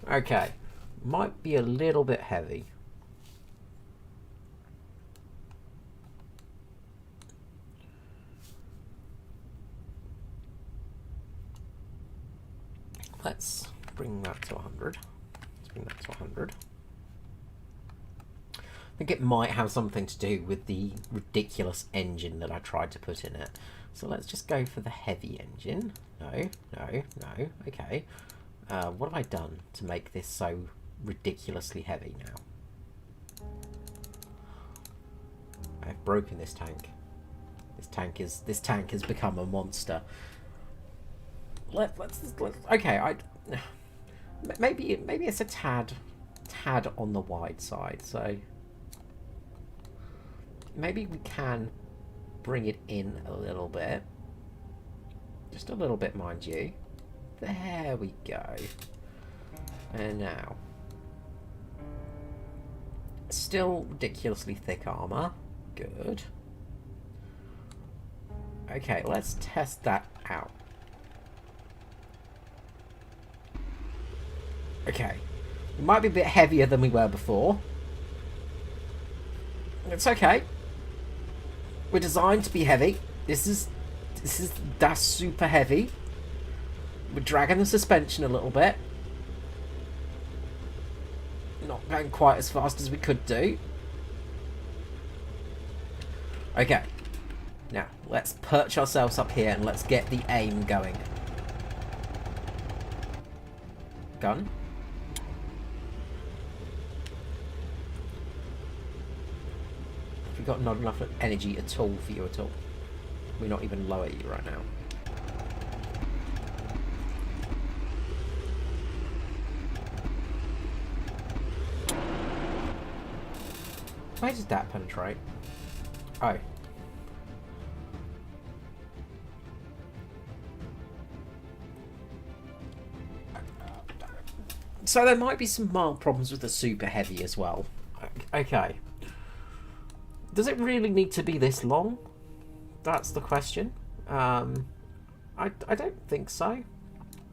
S1: Okay. Might be a little bit heavy. Let's bring that to 100. Let's bring that to 100. I think it might have something to do with the ridiculous engine that I tried to put in it. So let's just go for the heavy engine. No, no, no. Okay. What have I done to make this so ridiculously heavy now? I've broken this tank. This tank has become a monster. Let's okay. Maybe it's a tad on the wide side. So maybe we can bring it in a little bit, just a little bit, mind you. There we go. And now, still ridiculously thick armor. Good. Okay, let's test that out. Okay, we might be a bit heavier than we were before. It's okay. We're designed to be heavy. That's super heavy. We're dragging the suspension a little bit. Not going quite as fast as we could do. Okay. Now, let's perch ourselves up here and let's get the aim going. Gun. We've got not enough energy at all for you at all. We're not even low at you right now. Where did that penetrate? Oh. So there might be some mild problems with the super heavy as well. Okay. Does it really need to be this long? That's the question. I don't think so.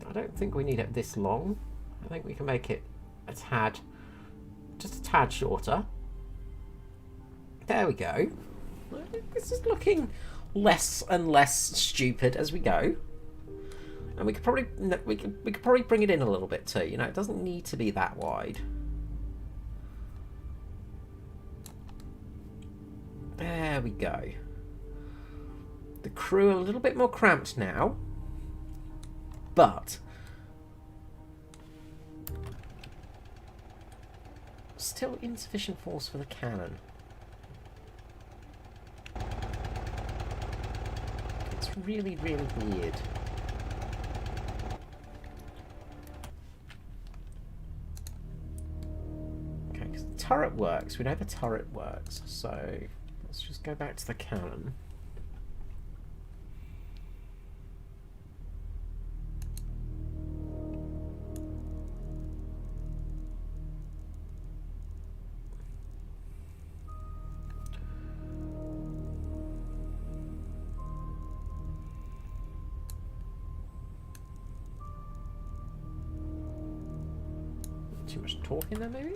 S1: I don't think we need it this long. I think we can make it a tad, just a tad shorter. There we go. This is looking less and less stupid as we go. And we could probably bring it in a little bit too. You know, it doesn't need to be that wide. There we go. The crew are a little bit more cramped now, but still insufficient force for the cannon. It's really, really weird. Okay, because the turret works. We know the turret works, so let's just go back to the cannon. Too much talking there, maybe?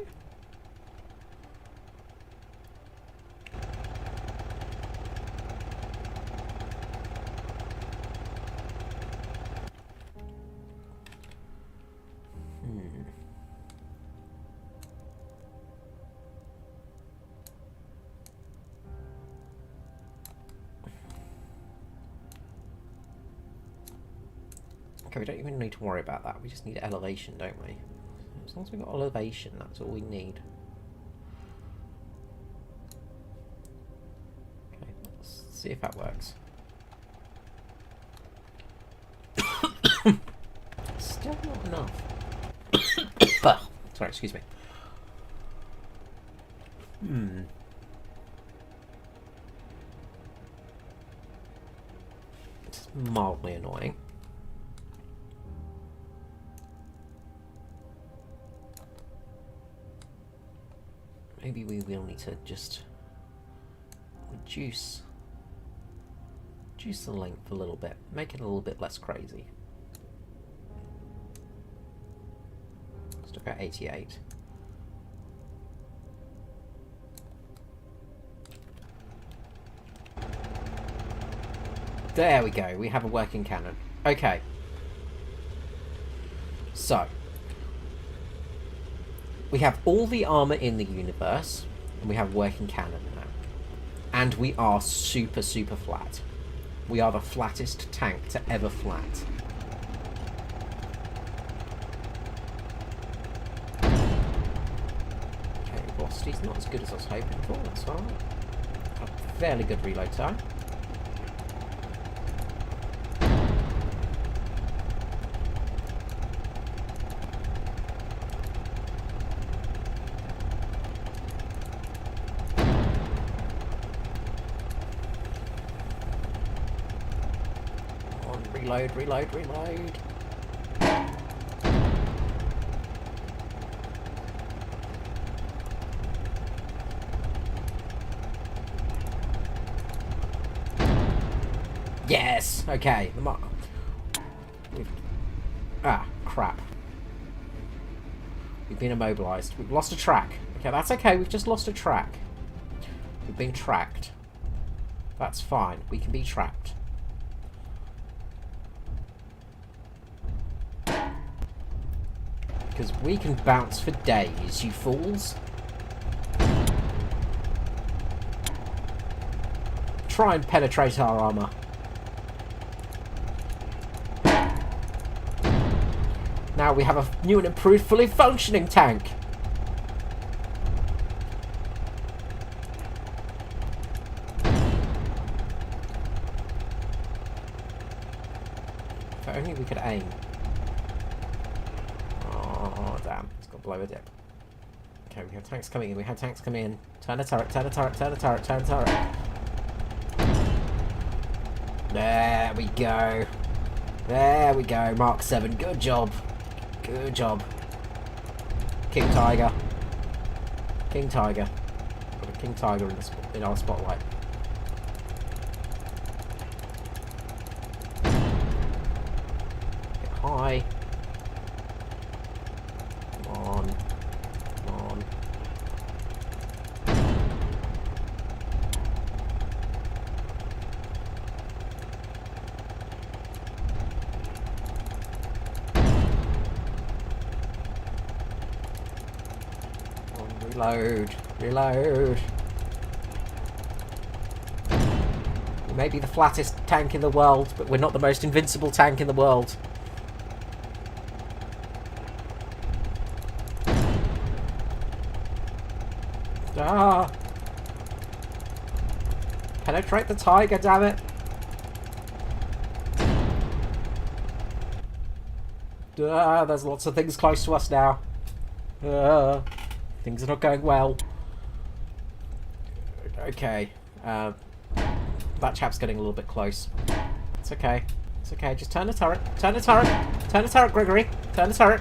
S1: Okay, we don't even need to worry about that. We just need elevation, don't we? As long as we've got elevation, that's all we need. Okay, let's see if that works. Still not enough. Sorry, excuse me. It's mildly annoying. Maybe we will need to just reduce the length a little bit, make it a little bit less crazy. Let's look at 88. There we go, we have a working cannon. Okay. So, we have all the armor in the universe, and we have working cannon now. And we are super, super flat. We are the flattest tank to ever flat. Okay, velocity's not as good as I was hoping for, that's alright. Got a fairly good reload time. Reload. Yes! Okay. Ah, crap. We've been immobilized. We've lost a track. Okay, that's okay. We've just lost a track. We've been tracked. That's fine. We can be tracked. Because we can bounce for days, you fools. Try and penetrate our armor. Now we have a new and improved, fully functioning tank. If only we could aim. Blow a dip. Okay, we have tanks coming in. We have tanks coming in. Turn the turret, turn the turret, turn the turret, turn the turret. There we go. There we go. Mark 7. Good job. Good job. King Tiger. King Tiger. Got a King Tiger in our spotlight. Get high. Reload. We may be the flattest tank in the world, but we're not the most invincible tank in the world. Ah! Penetrate the tiger, damn it! Ah, there's lots of things close to us now. Things are not going well. Okay. That chap's getting a little bit close. It's okay. It's okay. Just turn the turret. Turn the turret. Turn the turret, Gregory. Turn the turret.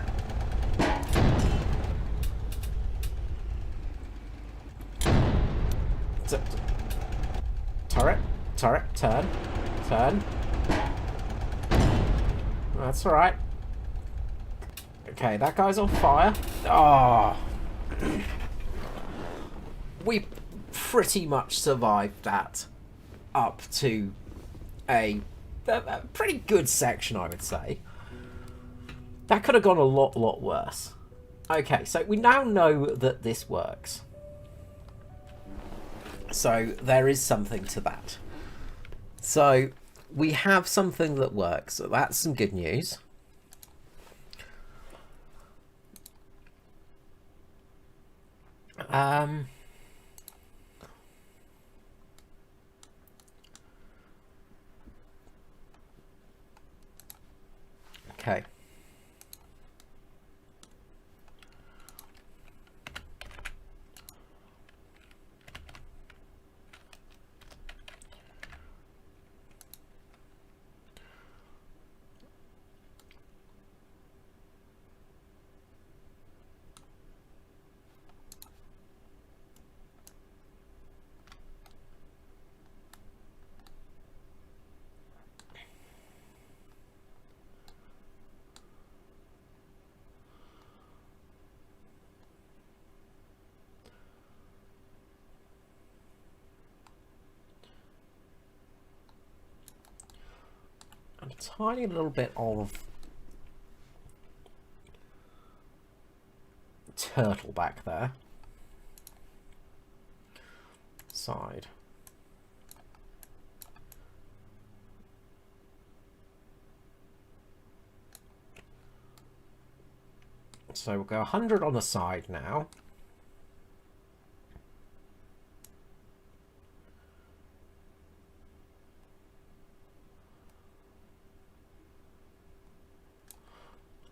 S1: Turret. Turret. Turn. Turn. That's alright. Okay, that guy's on fire. Oh. We pretty much survived that up to a pretty good section, I would say. That could have gone a lot worse. Okay, so we now know that this works. So there is something to that. So we have something that works. So that's some good news. Okay. a tiny little bit of turtle back there. Side. So we'll go 100 on the side now.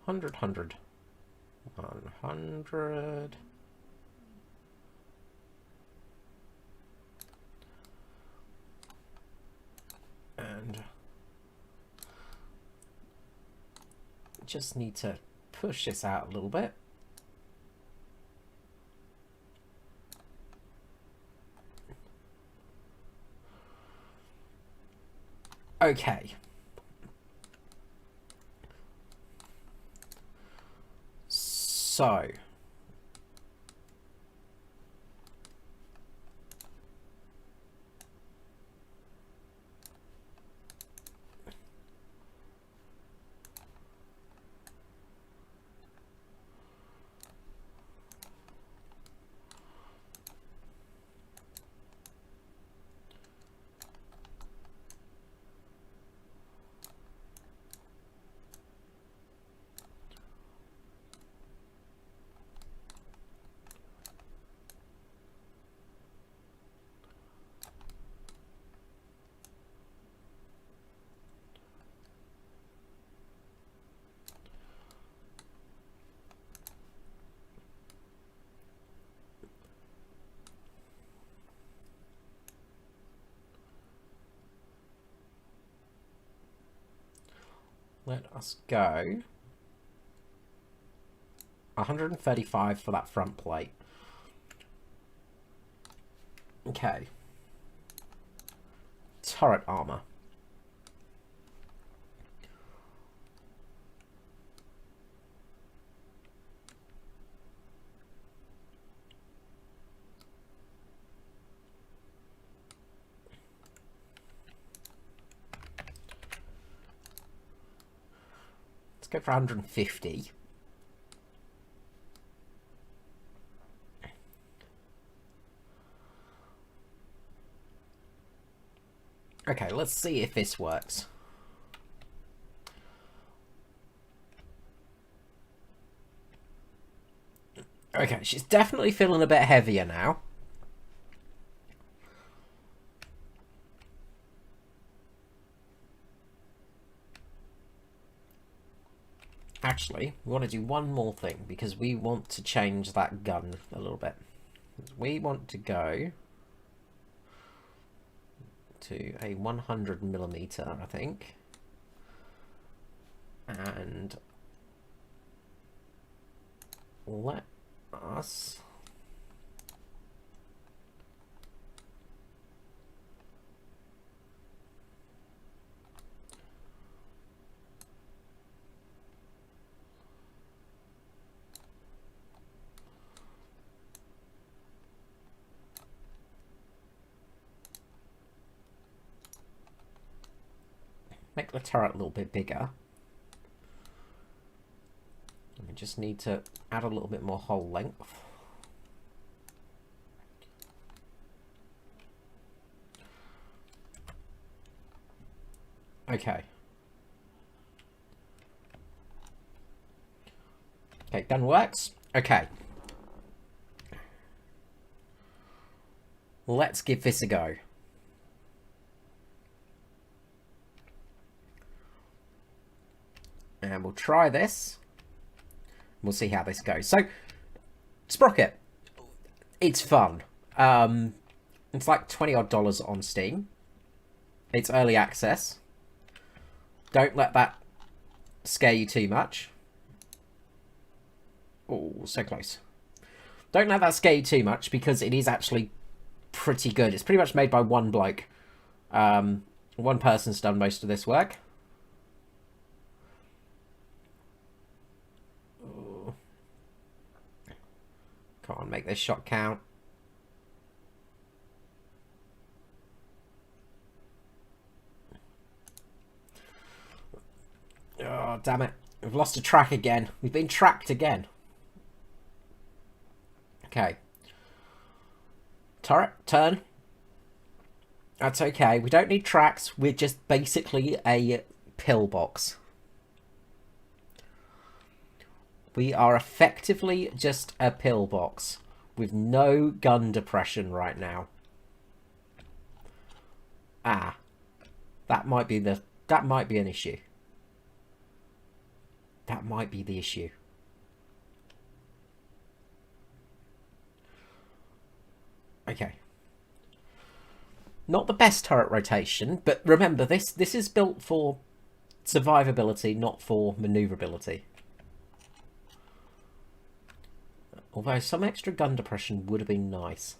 S1: Hundred, 100. And just need to push this out a little bit. Okay. So let us go 135 for that front plate. Okay. Turret armor. Let's go for 150. Okay, let's see if this works. Okay, she's definitely feeling a bit heavier now. Actually, we want to do one more thing because we want to change that gun a little bit. We want to go to a 100mm, I think, and let us make the turret a little bit bigger. We just need to add a little bit more hull length. Okay. Okay, gun works. Okay. Let's give this a go. And we'll try this. We'll see how this goes. So, Sprocket. It's fun. It's like $20 odd on Steam. It's early access. Don't let that scare you too much. Oh, so close. Don't let that scare you too much because it is actually pretty good. It's pretty much made by one bloke. One person's done most of this work. Come on, make this shot count. God damn it. We've lost a track again. We've been tracked again. Okay. Turret, turn. That's okay. We don't need tracks. We're just basically a pillbox. We are effectively just a pillbox with no gun depression right now. Ah. That might be an issue. That might be the issue. Okay. Not the best turret rotation, but remember this is built for survivability, not for maneuverability. Although some extra gun depression would have been nice.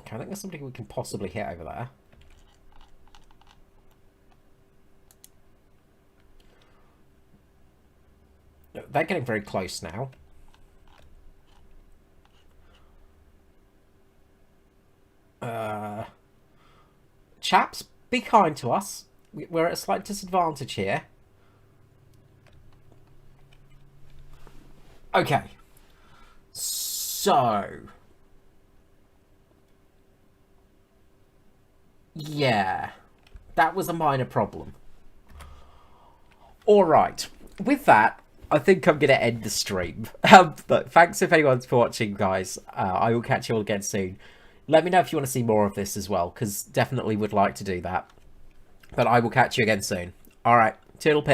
S1: Okay, I think there's something we can possibly hit over there. They're getting very close now. Chaps, be kind to us. We're at a slight disadvantage here. Okay. So. Yeah. That was a minor problem. Alright. With that, I think I'm going to end the stream. But thanks if anyone's for watching, guys. I will catch you all again soon. Let me know if you want to see more of this as well, because definitely would like to do that. But I will catch you again soon. Alright, toodle pip.